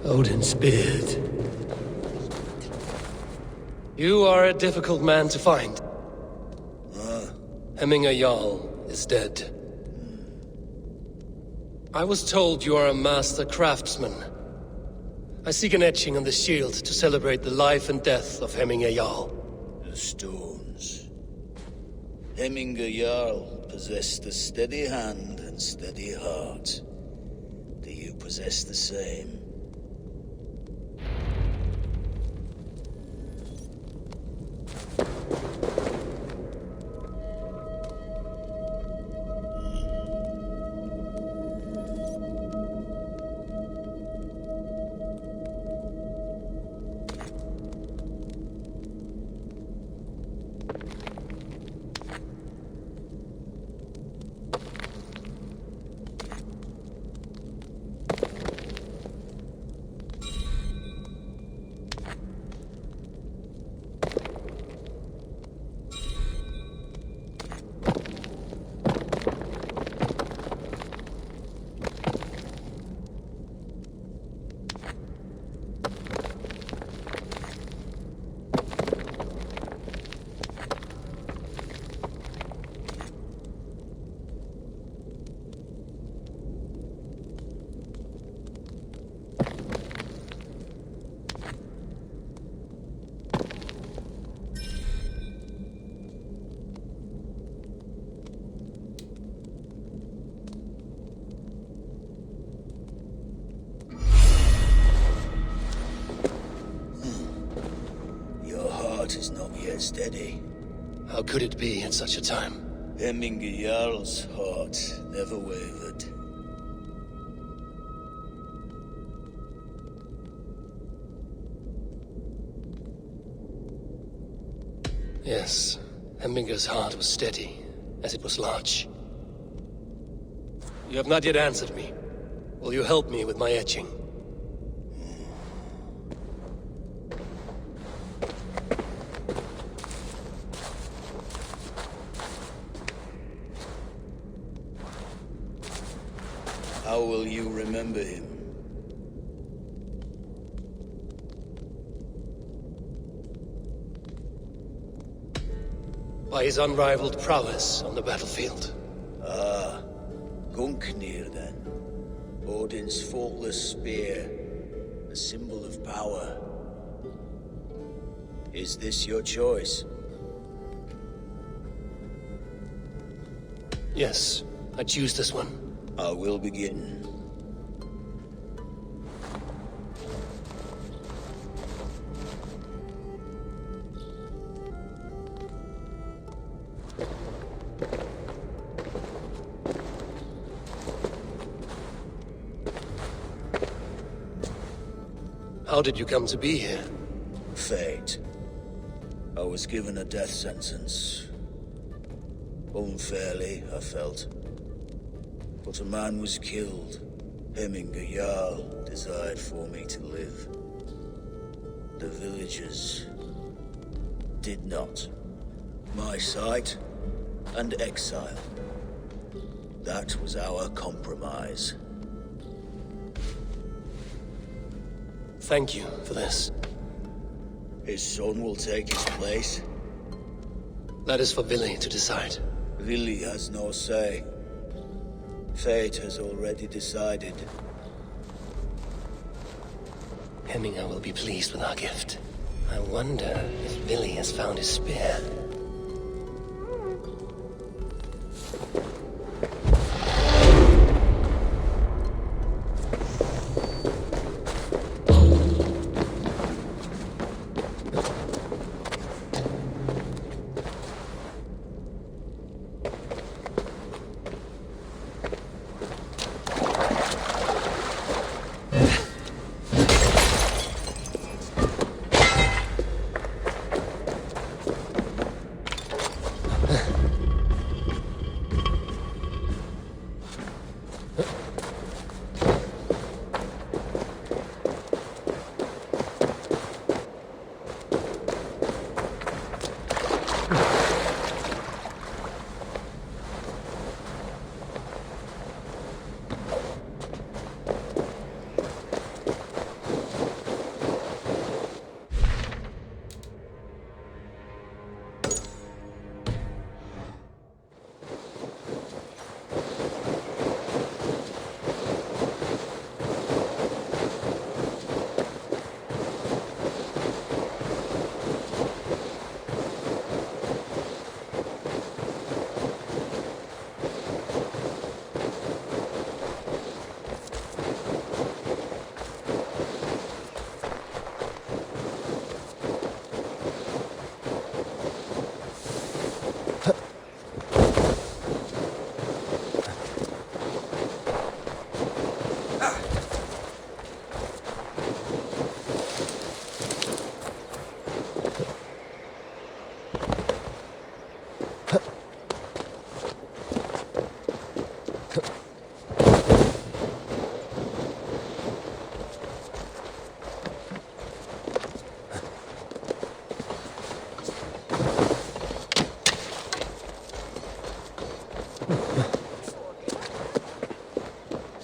Odin's beard. You are a difficult man to find. Hemminger Jarl is dead. I was told you are a master craftsman. I seek an etching on the shield to celebrate the life and death of Hemminger Jarl. The stones. Hemminger Jarl possessed a steady hand and steady heart. Do you possess the same? Is not yet steady. How could it be at such a time? Hemminger Jarl's heart never wavered. Yes, Hemminger's heart was steady, as it was large. You have not yet answered me. Will you help me with my etching? How will you remember him? By his unrivaled prowess on the battlefield. Ah, Gungnir then. Odin's faultless spear, a symbol of power. Is this your choice? Yes, I choose this one. I will begin. How did you come to be here? fate. I was given a death sentence. Unfairly, I felt. But a man was killed. Hemminger Jarl desired for me to live. The villagers did not. My sight and exile. That was our compromise. Thank you for this. His son will take his place. That is for Billy to decide. Billy has no say. Fate has already decided. Hemminger will be pleased with our gift. I wonder if Billy has found his spear.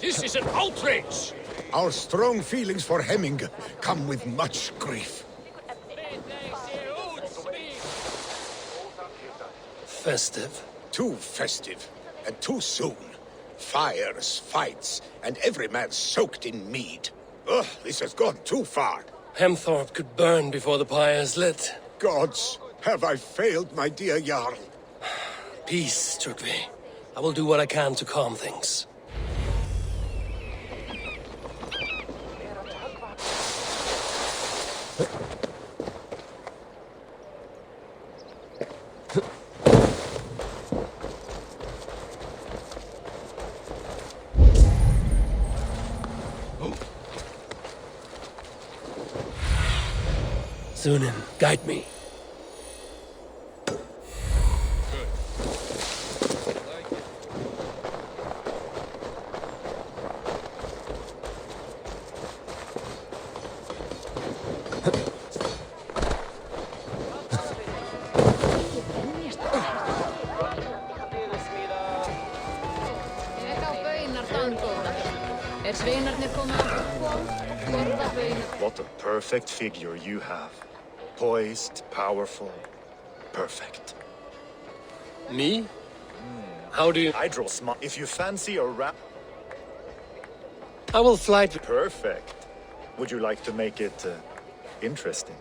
This is an outrage! Our strong feelings for Hemminger come with much grief. Festive? Too festive, and too soon. Fires, fights, and every man soaked in mead. Ugh, this has gone too far. Hemthorpe could burn before the pyre is lit. Gods, have I failed my dear Jarl? Peace, Trygve. I will do what I can to calm things. Sunan, guide me. What a perfect figure you have. Poised, powerful, perfect. Me? How do you... I draw smart. If you fancy a rap... I will fly to... Perfect. Would you like to make it interesting?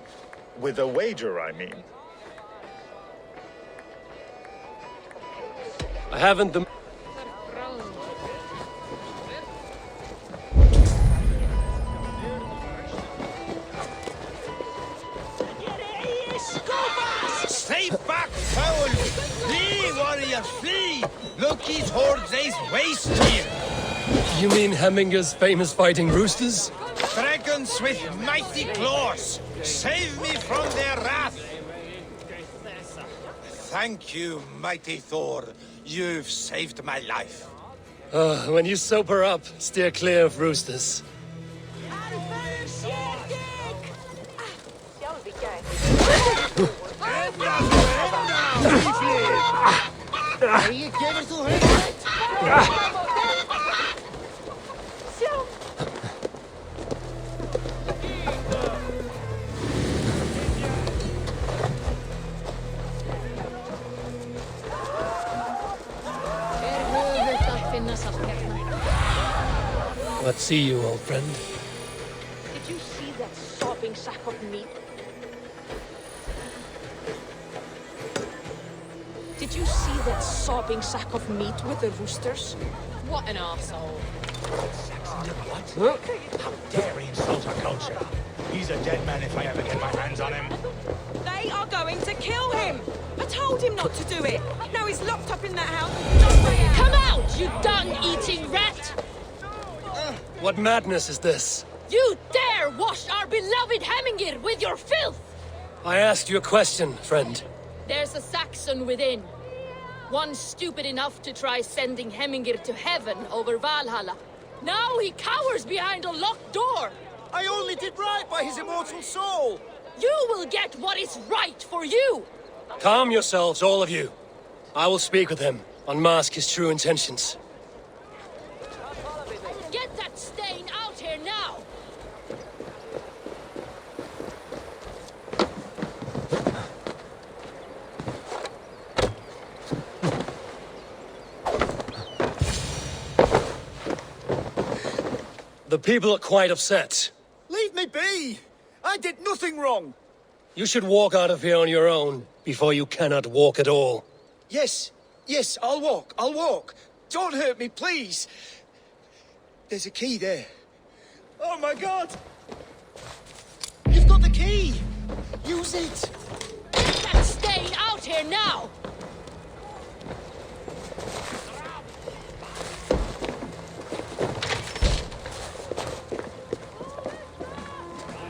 With a wager, I mean. I haven't the... Stay back, foul! Flee, warrior, flee! Look, his hordes is waste here! You mean Hemminger's famous fighting roosters? Dragons with mighty claws! Save me from their wrath! Thank you, mighty Thor. You've saved my life. When you sober up, steer clear of roosters. What see you, old friend? Did you see that sopping sack of meat? Did you see that sopping sack of meat with the roosters? What an arsehole. What? How dare he insult our culture? He's a dead man if I ever get my hands on him. They are going to kill him! I told him not to do it! Now he's locked up in that house. Come out, you dung-eating rat! What madness is this? You dare wash our beloved Hemingir with your filth! I asked you a question, friend. There's a Saxon within. One stupid enough to try sending Hemingir to heaven over Valhalla. Now he cowers behind a locked door! I only did right by his immortal soul! You will get what is right for you! Calm yourselves, all of you. I will speak with him, unmask his true intentions. Get that stain out here now! The people are quite upset. Leave me be! I did nothing wrong! You should walk out of here on your own, before you cannot walk at all. Yes, I'll walk. Don't hurt me, please. There's a key there. Oh my god! You've got the key! Use it! Get that stain out here now!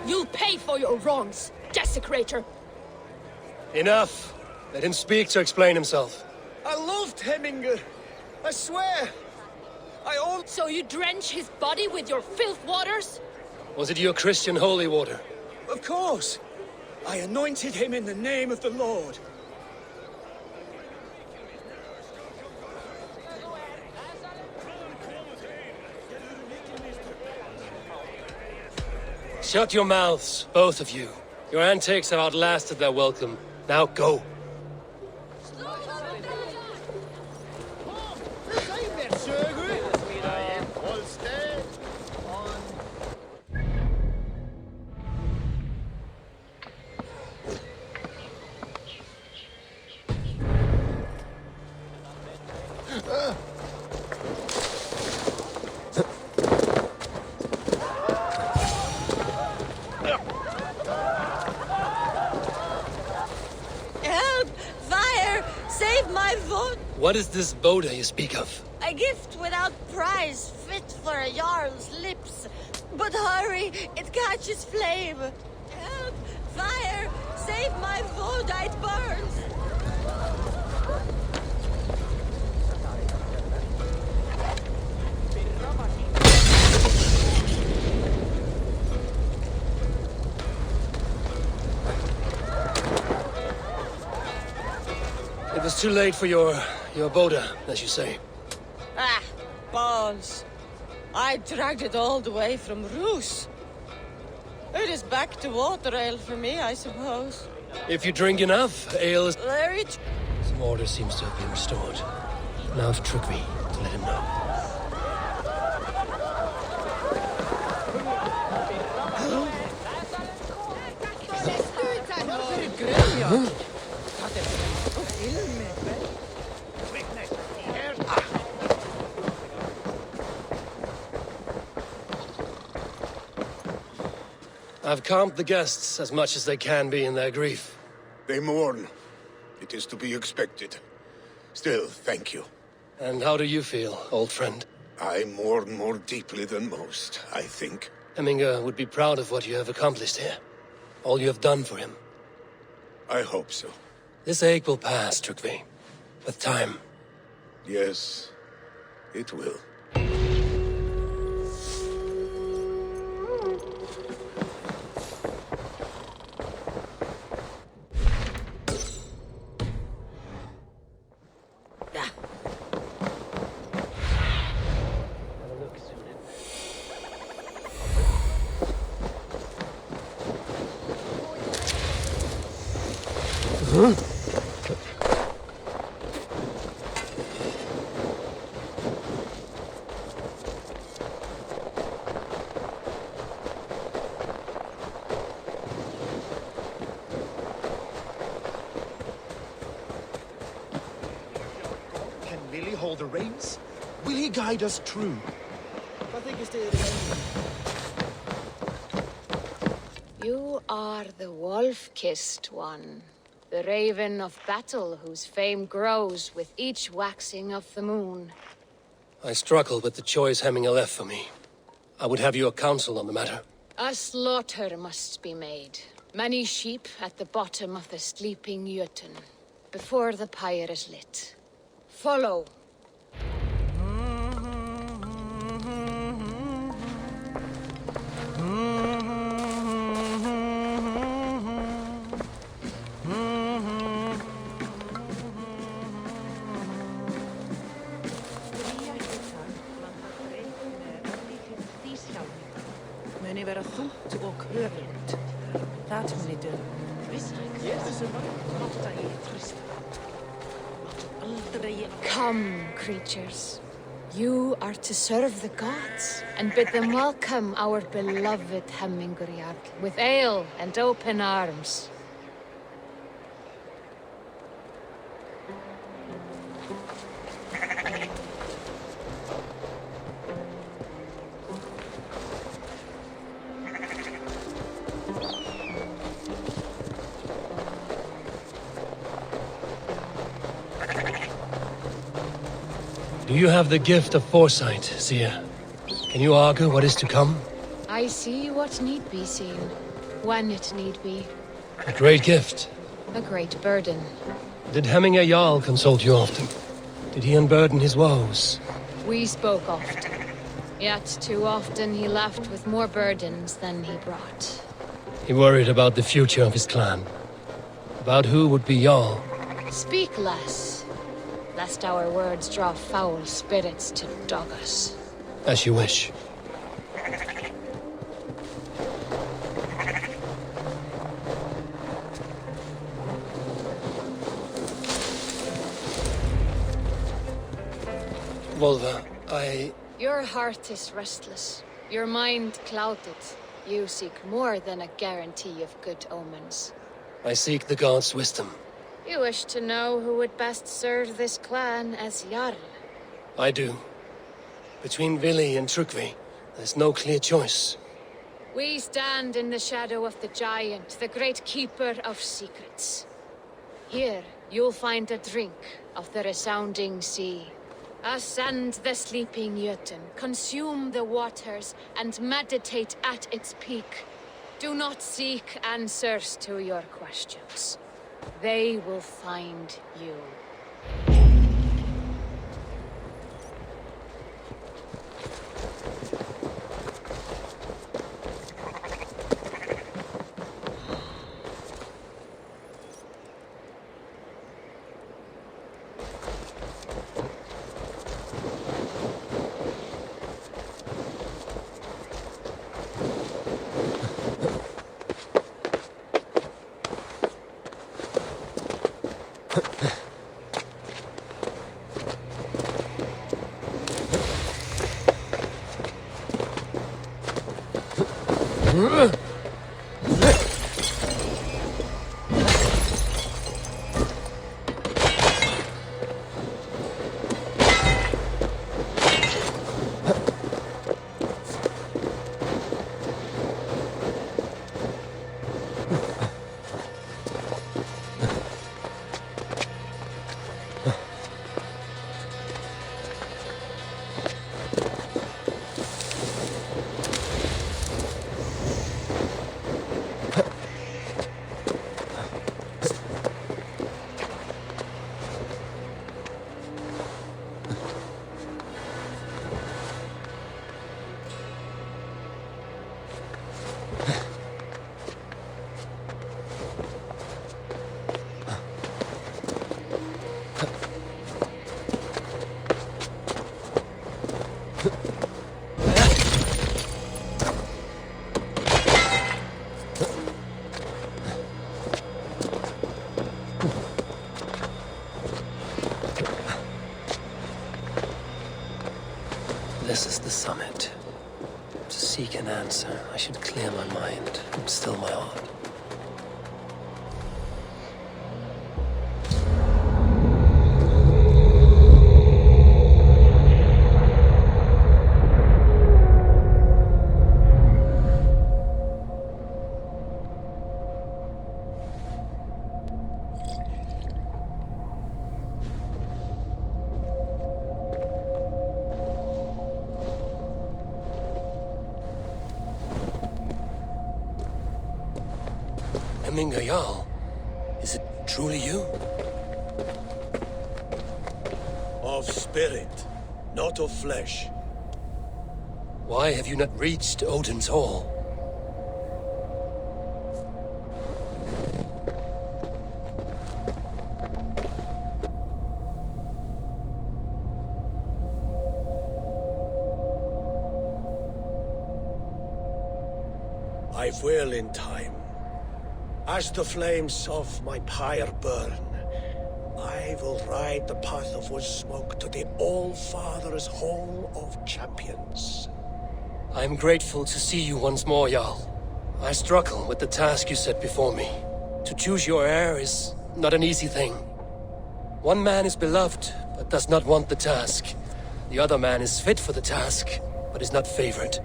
You'll pay for your wrongs, desecrator! Enough! Let him speak to explain himself. I loved Hemingr. I swear. So you drench his body with your filth waters? Was it your Christian holy water? Of course. I anointed him in the name of the Lord. Shut your mouths, both of you. Your antics have outlasted their welcome. Now go. What is this Boda you speak of? A gift without price, fit for a Jarl's lips. But hurry, it catches flame. Help! Fire! Save my Voda, it burns! It was too late for your Boda, as you say. Ah, balls. I dragged it all the way from Roos. It is back to water ale for me, I suppose. If you drink enough, ale is... Very Some order seems to have been restored. Now to trick me, to let him know. Huh? I've calmed the guests as much as they can be in their grief. They mourn. It is to be expected. Still, thank you. And how do you feel, old friend? I mourn more deeply than most, I think. Hemingr would be proud of what you have accomplished here. All you have done for him? I hope so. This ache will pass, Trygve. With time. Yes, it will. Can Willy hold the reins? Will he guide us true? You are the wolf-kissed one. The raven of battle whose fame grows with each waxing of the moon. I struggle with the choice Hemminger left for me. I would have your counsel on the matter. A slaughter must be made. Many sheep at the bottom of the sleeping Jötun, before the pyre is lit. Follow. Muni vera þungt og öfugt. Það muni dög. Come, creatures. You are to serve the gods, and bid them welcome our beloved Hemmingur Jarl with ale and open arms. Do you have the gift of foresight, seer? Can you argue what is to come? I see what need be seen, when it need be. A great gift. A great burden. Did Hemminger Jarl consult you often? Did he unburden his woes? We spoke often, yet too often he left with more burdens than he brought. He worried about the future of his clan. About who would be Jarl. Speak less, lest our words draw foul spirits to dog us. As you wish. Volva, Your heart is restless, your mind clouded. You seek more than a guarantee of good omens. I seek the gods' wisdom. You wish to know who would best serve this clan as Jarl. I do. Between Vili and Trygve, there's no clear choice. We stand in the shadow of the giant, the great keeper of secrets. Here, you'll find a drink of the resounding sea. Ascend the sleeping Jötun, consume the waters, and meditate at its peak. Do not seek answers to your questions. They will find you. is the summit. To seek an answer, I should clear my mind and still my heart. Jarl, is it truly you? Of spirit, not of flesh. Why have you not reached Odin's Hall? I will in time. As the flames of my pyre burn, I will ride the path of wood smoke to the All-Father's Hall of Champions. I am grateful to see you once more, Jarl. I struggle with the task you set before me. To choose your heir is not an easy thing. One man is beloved, but does not want the task. The other man is fit for the task, but is not favored.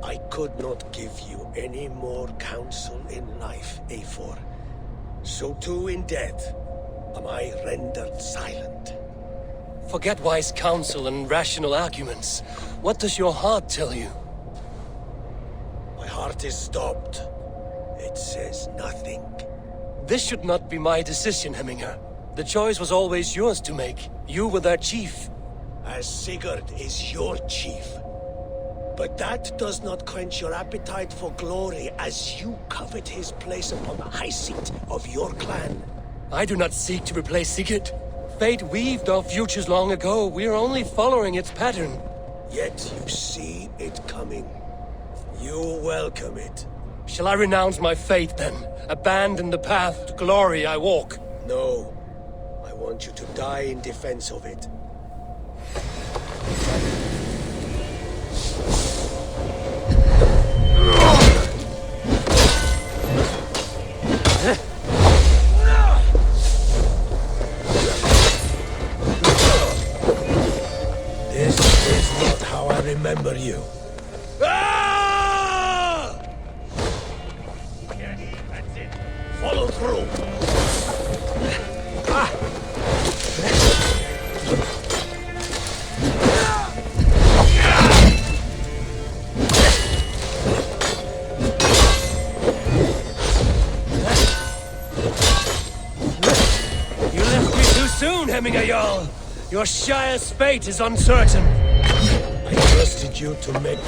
I could not give you any more counsel in life, Eivor. So too in death am I rendered silent. Forget wise counsel and rational arguments. What does your heart tell you? My heart is stopped. It says nothing. This should not be my decision, Hemminger. The choice was always yours to make. You were their chief. As Sigurd is your chief. But that does not quench your appetite for glory as you covet his place upon the high seat of your clan. I do not seek to replace Sigurd. Fate weaved our futures long ago. We are only following its pattern. Yet you see it coming. You welcome it. Shall I renounce my fate then? Abandon the path to glory I walk? No. I want you to die in defense of it. This is not how I remember you. That's it. Follow through. Hemminger Jarl. Your Shire's fate is uncertain. I trusted you to make...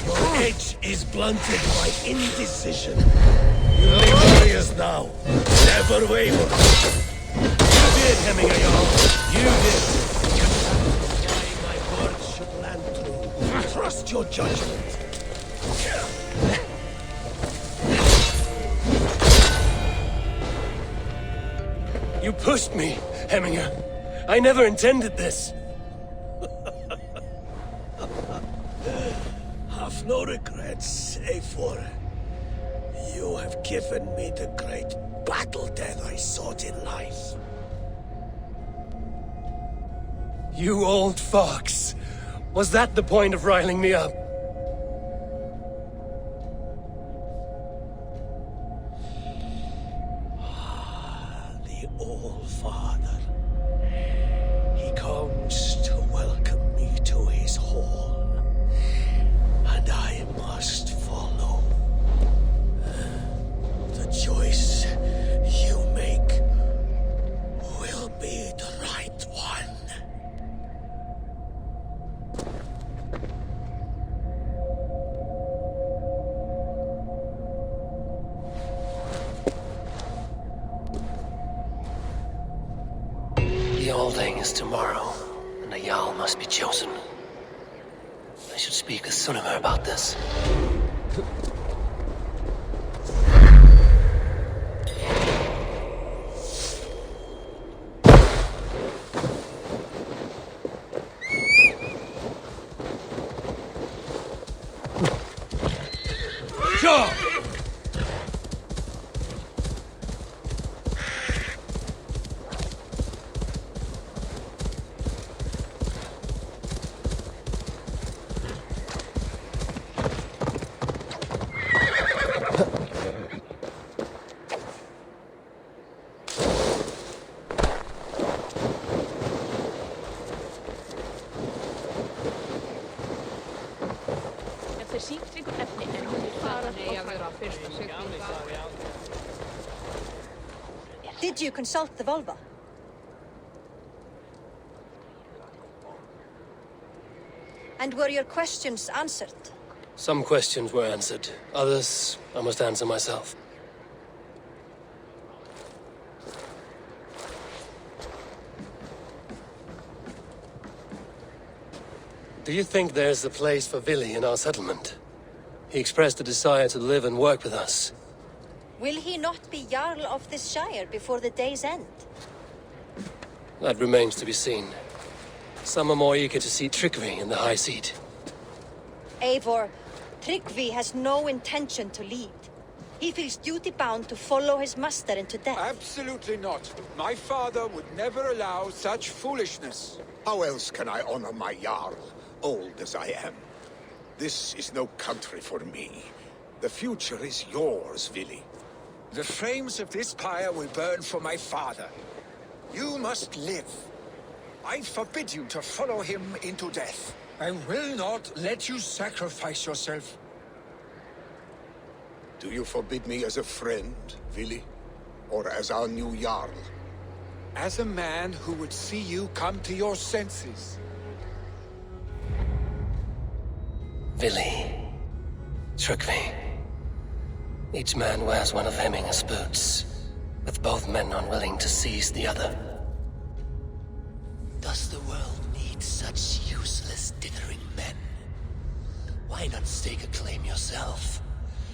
Your edge is blunted by indecision. You be warriors now. Never waver. You did, Hemminger Jarl. You did. Why my words should land through. Trust your judgment. You pushed me, Hemminger. I never intended this. Have no regrets, Eivor. You have given me the great battle death I sought in life. You old fox. Was that the point of riling me up? The All-Father. meeting is tomorrow, and a Jarl must be chosen. I should speak with Sunnema about this. Sure! Did you consult the Volva? And were your questions answered? Some questions were answered. Others, I must answer myself. Do you think there's a place for Vili in our settlement? He expressed a desire to live and work with us. Will he not be Jarl of this Shire before the day's end? That remains to be seen. Some are more eager to see Tryggvi in the high seat. Eivor, Tryggvi has no intention to lead. He feels duty-bound to follow his master into death. Absolutely not. My father would never allow such foolishness. How else can I honor my Jarl, old as I am? This is no country for me. The future is yours, Vili. The flames of this pyre will burn for my father. You must live. I forbid you to follow him into death. I will not let you sacrifice yourself. Do you forbid me as a friend, Vili? Or as our new Jarl? As a man who would see you come to your senses. Vili. Tryggvi. Each man wears one of Hemminger's boots, with both men unwilling to seize the other. Does the world need such useless, dithering men? Why not stake a claim yourself?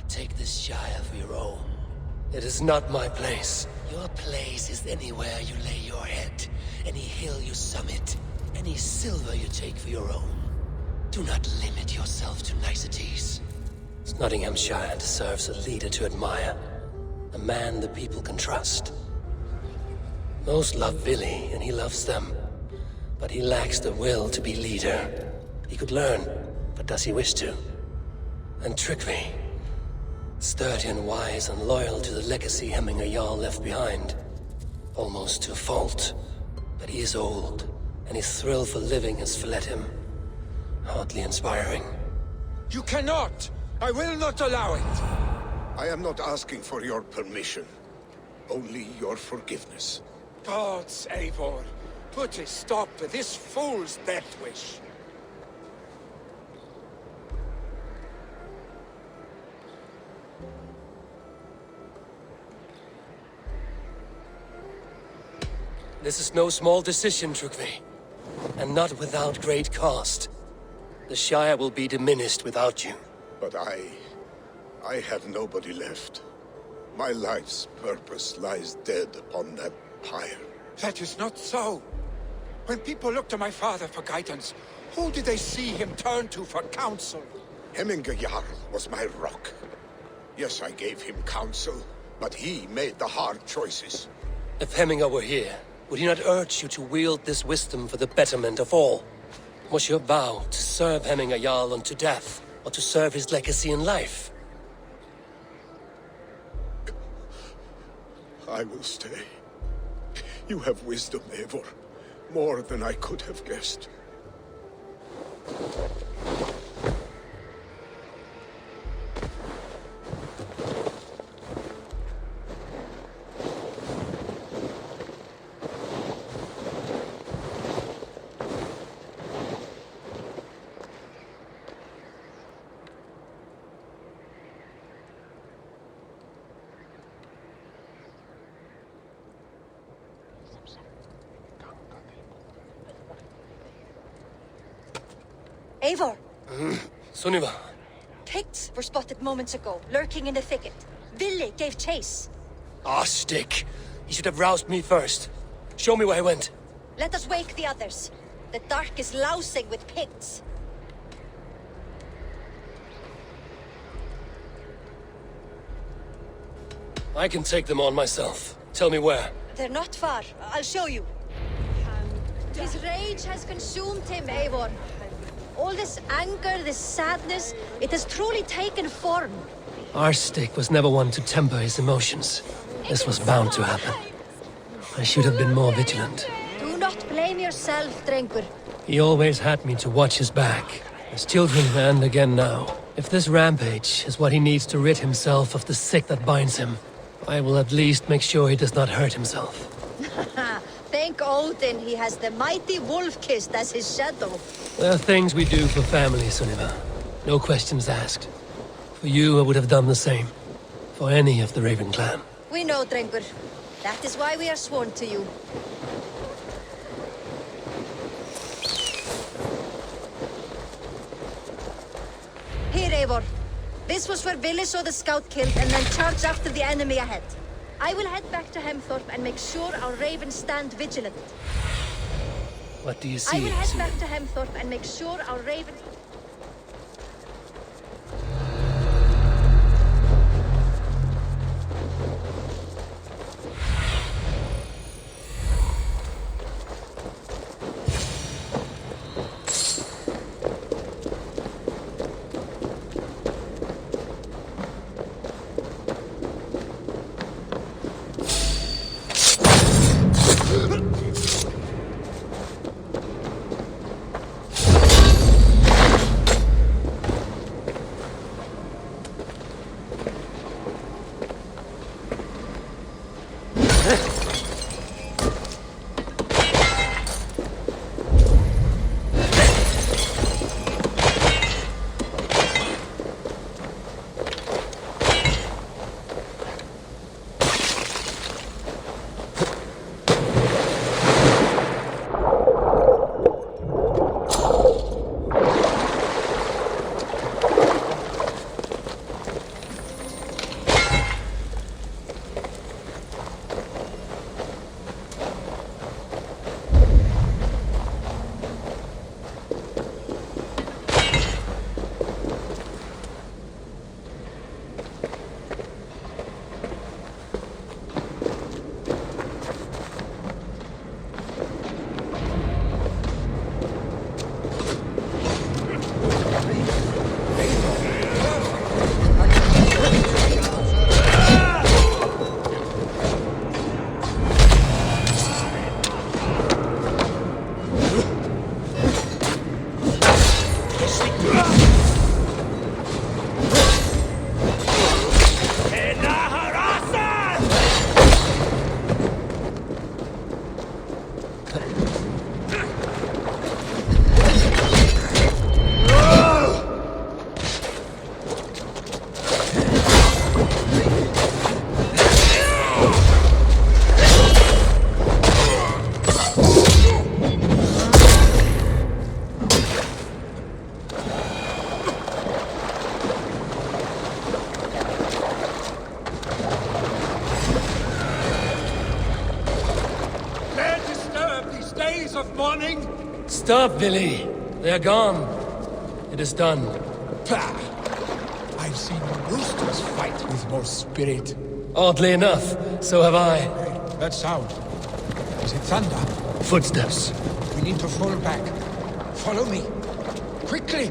Take this Shire for your own. It is not my place. Your place is anywhere you lay your head, any hill you summit, any silver you take for your own. Do not limit yourself to niceties. Nottinghamshire deserves a leader to admire, a man the people can trust. Most love Vili, and he loves them. But he lacks the will to be leader. He could learn, but does he wish to? And Tryggvi, sturdy and wise and loyal to the legacy Hemminger Jarl left behind. Almost to a fault. But he is old, and his thrill for living has fled him. Hardly inspiring. You cannot! I will not allow it! I am not asking for your permission. Only your forgiveness. Gods, Eivor, put a stop to this fool's death wish. This is no small decision, Tryggvi. And not without great cost. The Shire will be diminished without you. But I have nobody left. My life's purpose lies dead upon that pyre. That is not so. When people look to my father for guidance, who did they see him turn to for counsel? Hemminger Jarl was my rock. Yes, I gave him counsel, but he made the hard choices. If Hemminger were here, would he not urge you to wield this wisdom for the betterment of all? Was your vow to serve Hemminger Jarl unto death, or to serve his legacy in life? I will stay. You have wisdom, Eivor. More than I could have guessed. Eivor! Sunniva. Picts were spotted moments ago, lurking in the thicket. Vili gave chase. Ah, stick. He should have roused me first. Show me where he went. Let us wake the others. The dark is lousing with Picts. I can take them on myself. Tell me where. They're not far. I'll show you. His rage has consumed him, Eivor. All this anger, this sadness, it has truly taken form. Our stick was never one to temper his emotions. This was bound to happen. I should have been more vigilant. Do not blame yourself, Drengur. He always had me to watch his back. As children and again now. If this rampage is what he needs to rid himself of the sick that binds him, I will at least make sure he does not hurt himself. Thank Odin he has the mighty Wolf-Kissed as his shadow. There are things we do for family, Sunniva. No questions asked. For you, I would have done the same. For any of the Raven clan. We know, Drengur. That is why we are sworn to you. Here, Eivor. This was where Vili saw the scout killed and then charged after the enemy ahead. I will head back to Hemthorpe and make sure our ravens stand vigilant. What do you see? I will head back to Hemthorpe and make sure our ravens... Stop, Vili. They're gone. It is done. Pah! I've seen roosters fight with more spirit. Oddly enough, so have I. That sound. Is it thunder? Footsteps. We need to fall back. Follow me. Quickly!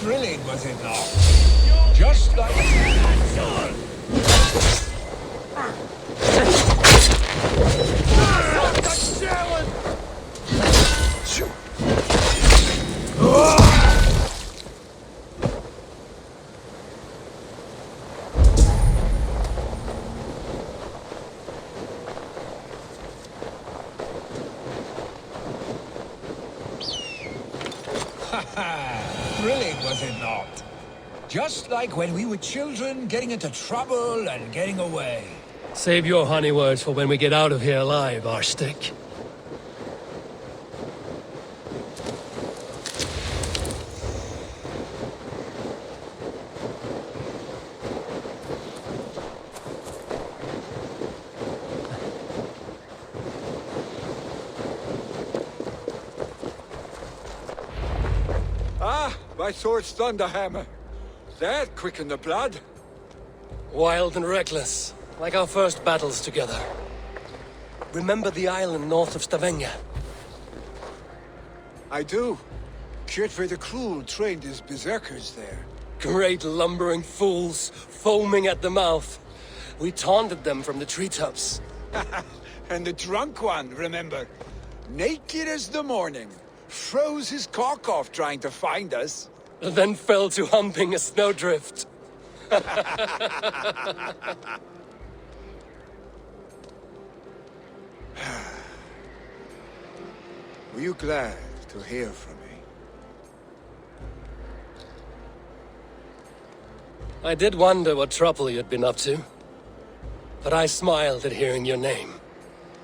Thrilling, was it not? Just like... Thrilling, was it not? Just like when we were children, getting into trouble and getting away. Save your honey words for when we get out of here alive, Arstick. My sword's thunderhammer. That quickened the blood. Wild and reckless, like our first battles together. remember the island north of Stavanger? I do. Kjotve the Cruel trained his berserkers there. Great lumbering fools, foaming at the mouth. We taunted them from the treetops. And the drunk one, remember? Naked as the morning. Froze his cock off trying to find us. Then fell to humping a snowdrift. Were you glad to hear from me? I did wonder what trouble you'd been up to. But I smiled at hearing your name.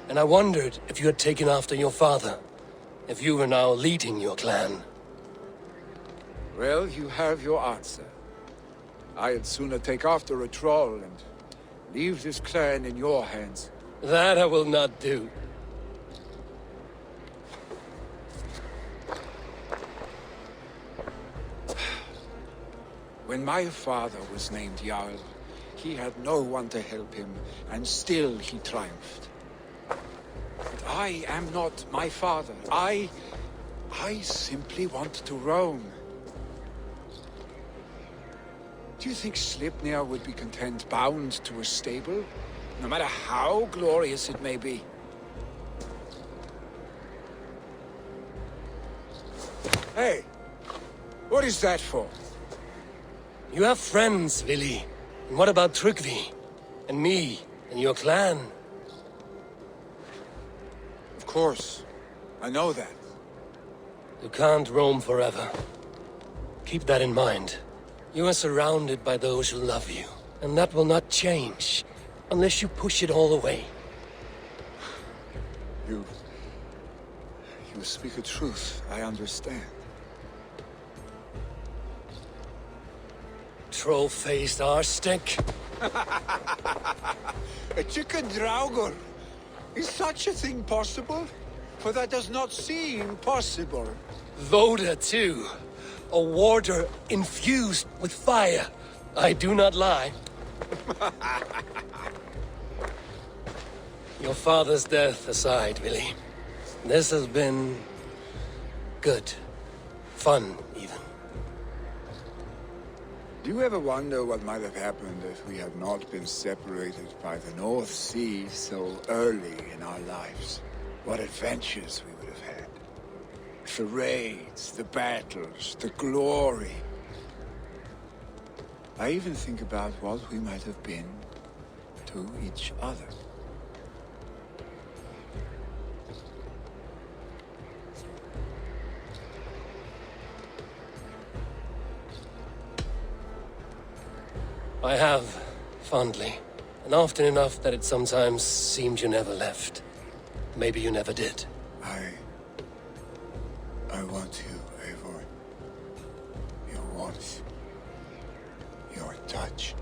And I wondered if you had taken after your father. If you were now leading your clan. Well, you have your answer. I'd sooner take after a troll and leave this clan in your hands. That I will not do. When my father was named Jarl, he had no one to help him, and still he triumphed. But I am not my father. I simply want to roam. Do you think Sleipnir would be content bound to a stable, no matter how glorious it may be? Hey, what is that for? You have friends, Vili. And what about Tryggvi? And me? And your clan? Of course. I know that. You can't roam forever. Keep that in mind. You are surrounded by those who love you. And that will not change. Unless you push it all away. You speak a truth. I understand. Troll-faced arse-stick. A chicken draugur. Is such a thing possible? For that does not seem possible. Voda, too. A warder infused with fire. I do not lie. Your father's death aside, Vili. This has been... good. Fun, even. Do you ever wonder what might have happened if we had not been separated by the North Sea so early in our lives? What adventures we would have had. The raids, the battles, the glory. I even think about what we might have been to each other. I have, fondly. And often enough that it sometimes seemed you never left. Maybe you never did. I want you, Eivor. Your warmth. Your touch.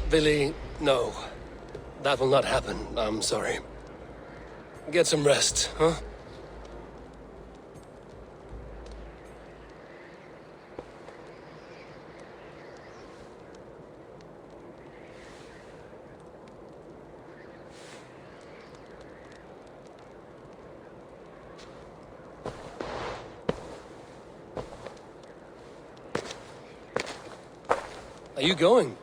Vili, no. That will not happen. I'm sorry. Get some rest, huh? Are you going?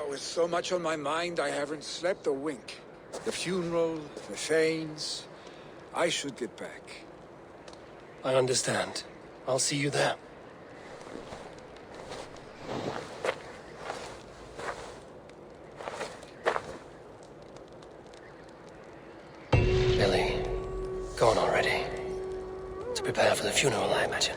With so much on my mind, I haven't slept a wink. The funeral, the Thanes. I should get back. I understand. I'll see you there. Billy, gone already. To prepare for the funeral, I imagine.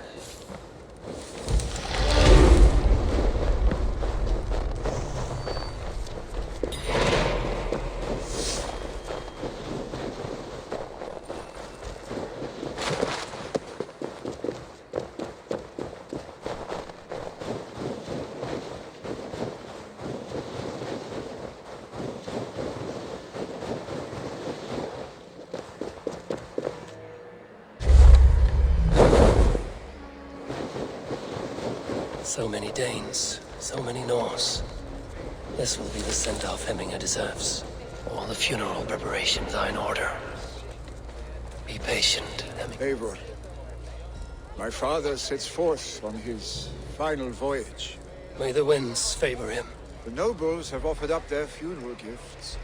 So many Danes, so many Norse. This will be the send-off Hemminger deserves. All the funeral preparations are in order. Be patient, Hemminger. Eivor, my father sets forth on his final voyage. May the winds favor him. The nobles have offered up their funeral gifts.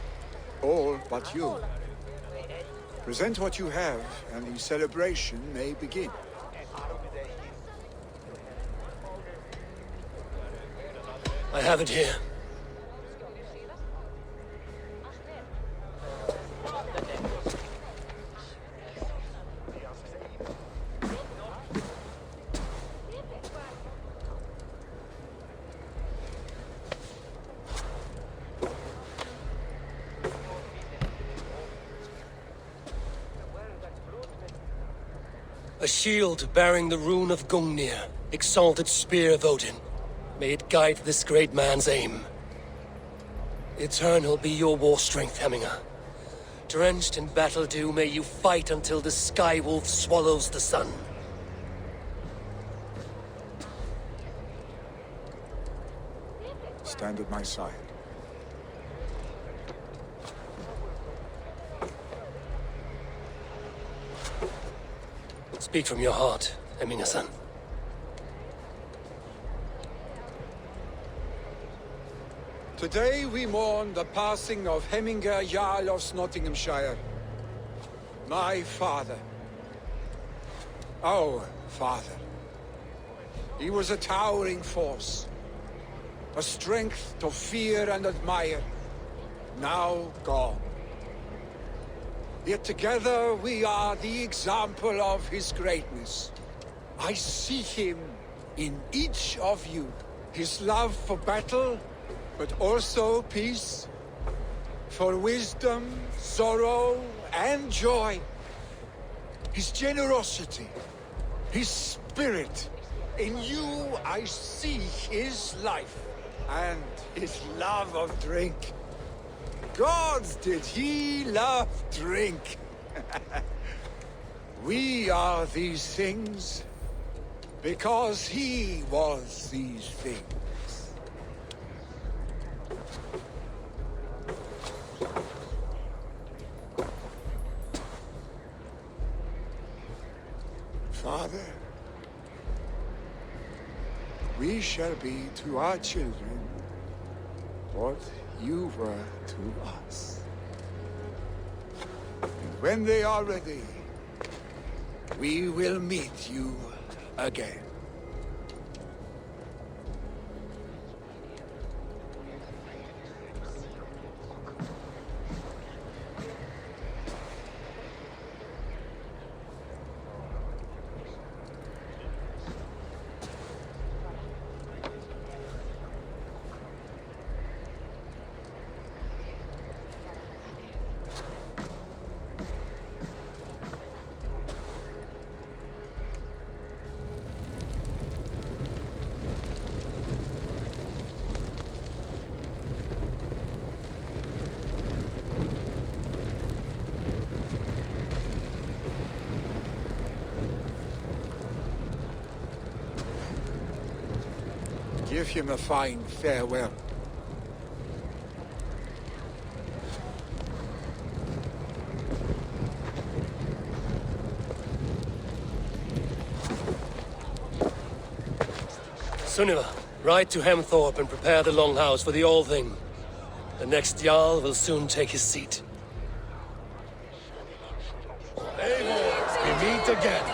All but you. Present what you have, and the celebration may begin. I have it here. A shield bearing the rune of Gungnir, exalted spear of Odin. May it guide this great man's aim. Eternal be your war strength, Hemminger. Drenched in battle dew, may you fight until the sky wolf swallows the sun. Stand at my side. Speak from your heart, Hemminger-san. Today we mourn the passing of Hemminger Jarl of Nottinghamshire. My father. Our father. He was a towering force. A strength to fear and admire. Now gone. Yet together we are the example of his greatness. I see him in each of you. His love for battle, but also peace. For wisdom, sorrow, and joy. His generosity, his spirit. In you I see his life, and his love of drink. Gods, did he love drink! We are these things because he was these things. Father, we shall be to our children what you were to us. And when they are ready, we will meet you again. Give him a fine farewell. Sunniva, ride to Hemthorpe and prepare the Longhouse for the All-Thing. The next Jarl will soon take his seat. Eivor, we meet again.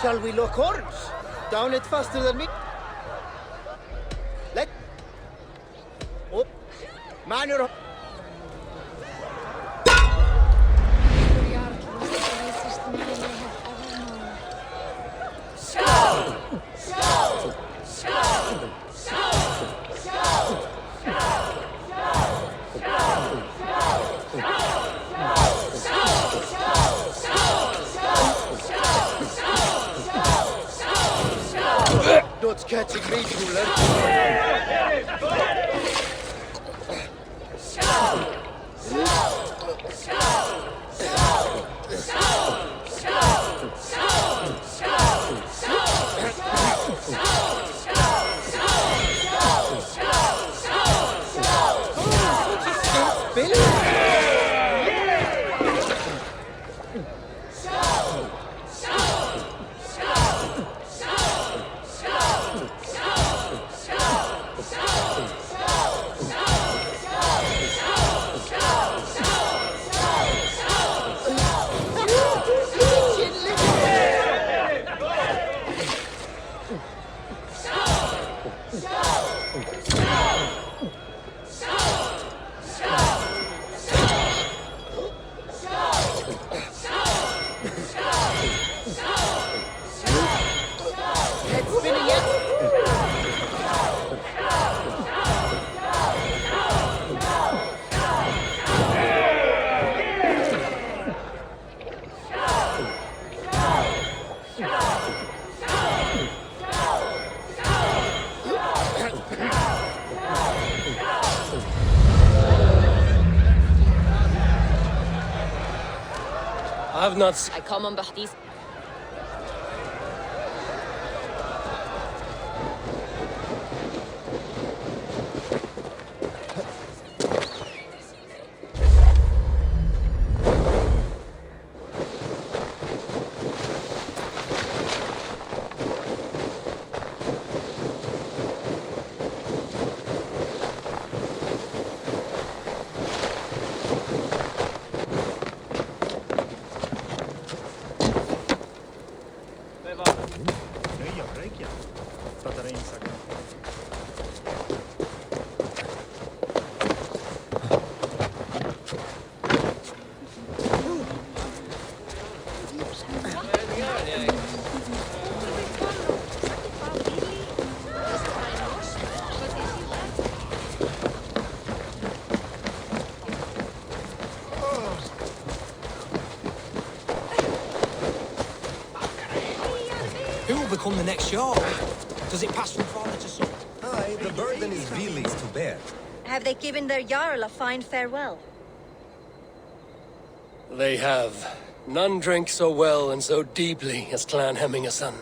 Shall we lock horns? Down it faster than me. Let... Up. Man your... Not catching me, Cooler. I've not... I come on Baptiste. Become the next Jarl? Does it pass from father to son? Aye, the burden is Vili's to bear. Have they given their Jarl a fine farewell? They have. None drink so well and so deeply as Clan Hemmingerson.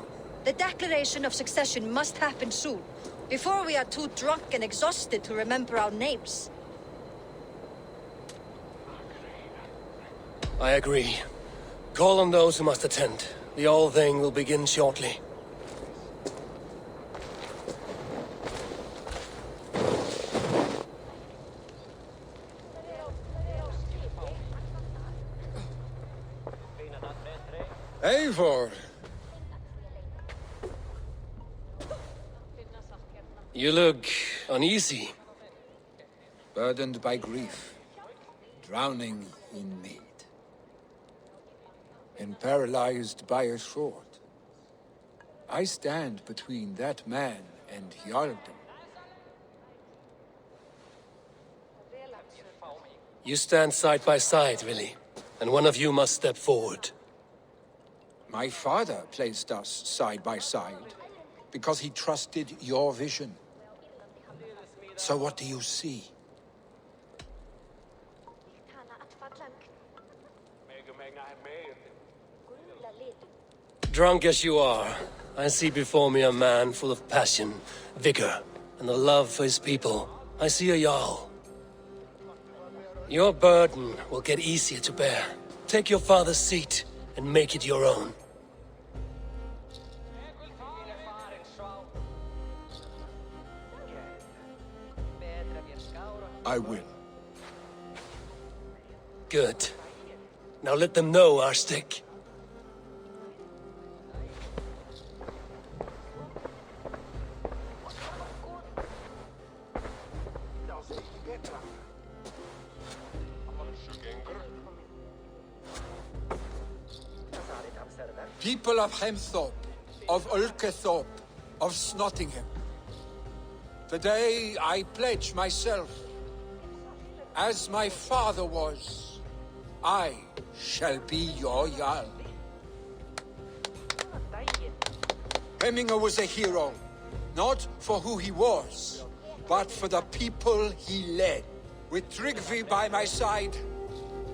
The declaration of succession must happen soon, before we are too drunk and exhausted to remember our names. I agree. Call on those who must attend. The All-Thing will begin shortly. Eivor! You look uneasy. Burdened by grief, drowning in need, and paralyzed by a sword. I stand between that man and Jarldom. You stand side by side, really, and one of you must step forward. My father placed us side by side because he trusted your vision. So what do you see? Drunk as you are, I see before me a man full of passion, vigor, and the love for his people. I see a Jarl. Your burden will get easier to bear. Take your father's seat and make it your own. I will. Good. Now let them know our stick. People of Hemthorpe, of Ulkethorpe, of Snottingham. Today I pledge myself, as my father was, I shall be your Jarl. Hemminger was a hero, not for who he was, but for the people he led. With Tryggvi by my side,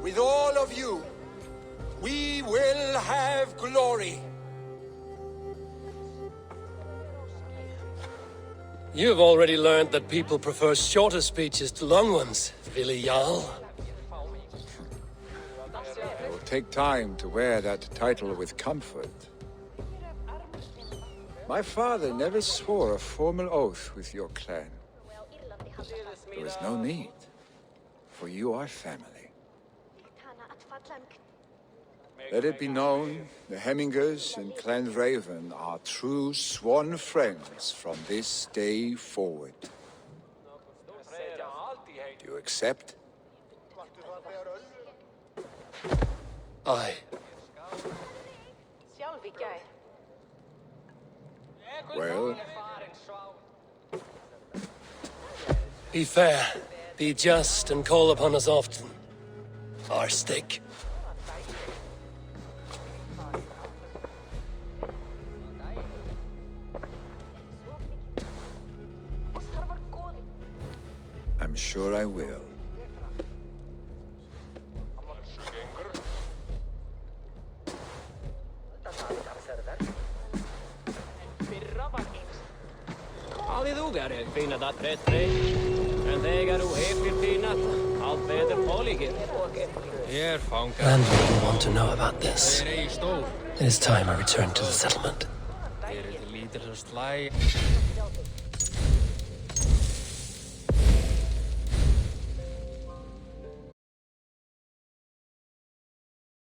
with all of you, We will have glory. You've already learned that people prefer shorter speeches to long ones, Vili Jarl. It will take time to wear that title with comfort. My father never swore a formal oath with your clan. There is no need, for you are family. Let it be known, the Hemmingers and Clan Raven are true sworn friends from this day forward. Do you accept? Aye. Well? Be fair, be just, and call upon us often. Our stick. I'm sure I will. And we want to know about this. It is time I return to the settlement.